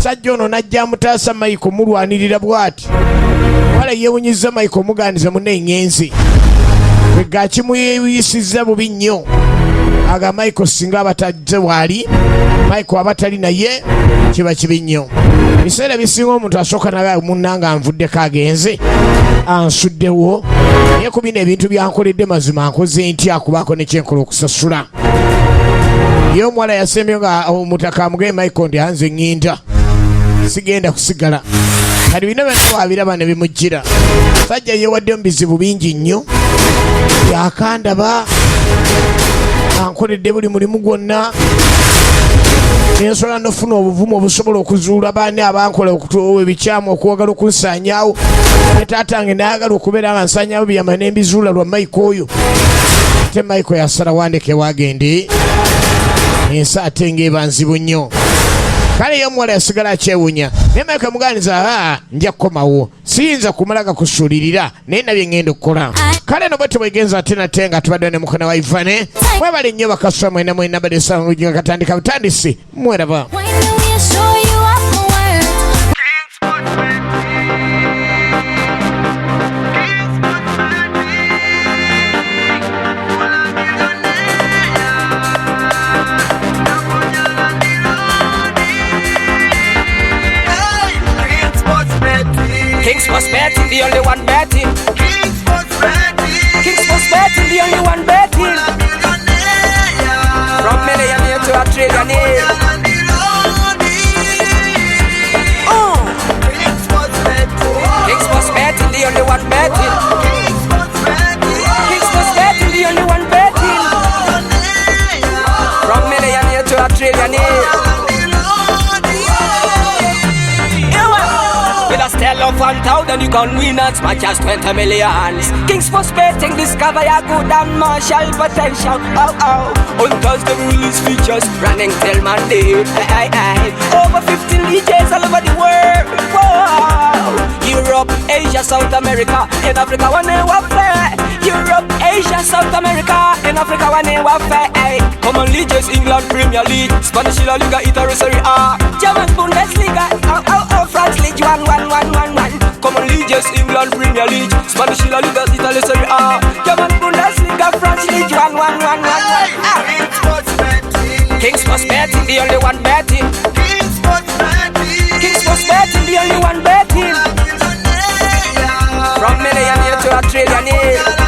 Speaker 1: Sajja ono n'ajja amutaasa Michael mulwanirira bw'ati. Wala yeewunyizza Michael mugaaniza munne engenzi. Ega kimuyisizza bubi nnyo. Aga Michael singa abatadde wali Michael abatali naye kiba kibi nnyo. Biseera bisinga omuntu asooka naye munnanga anvuddeko agenze ansuddewo naye ku bino ebintu byankoledde mazima nkoze ntya kubaako ne kyenkola okusasula. Ye omuwala yasembye nga omutaka amugee Michael ndi anze ŋŋinda sigenda kusigala. Kati bino byonna wabiraba ne bimujjira. Sajja yeewadde mu bizibu bingi nnyo yakandaba ankoledde buli mulimu gwonna Ensobola n'ofuna obuvumu obusobola okuzuula baani abankola ebikyamu okuwagala okunsaanyaawo. Taatange n'ayagala okubeera nga nsaanyaawo byama n'embizuula lwa Mike oyo. Ate Mike yasala wandeke wagende. Ensi ate ng'eba nzibu nnyo. Kale ye omuwala yasigala akyewuunya. Naye Mike amuganiza nja kukomawo. Siyinza kumala gakusuulirira naye nabye ngenda okukola. Kale no bwete bwegenza ate nate nga tubadde ne mukono wa Ivane. Mwebale nnyo bakasula mwena badde essaala nga katandika butandisi. Mweraba.
Speaker 13: Kings Sports Betting, the only one betting. Kings Sports Betting, the only one betting. From millionaire to a trillionaire. Kings Sports Betting, the only one betting. Kings Sports Betting, the only one betting. From millionaire to a trillionaire. Tell of 1,000 you can win at much as 20 millions. Kings Sports Betting, discover your good and martial potential. Oh oh, hunters the release features running till Monday. Over 15 DJs all over the world. Whoa. Europe, Asia, South America, in Africa one day warfare. Europe, Asia, South America, in Africa one day warfare. Come on, Leagues, England Premier League, Spanish La Liga, Italy Serie A, German Bundesliga, France League 1. Come on, Leagues, England Premier League, Spanish La Liga, Italy Serie A, German Bundesliga, France League 1. Kings Sports Betting, the only one betting. Kings Sports Betting, the only one betting. From millionaire to a trillionaire.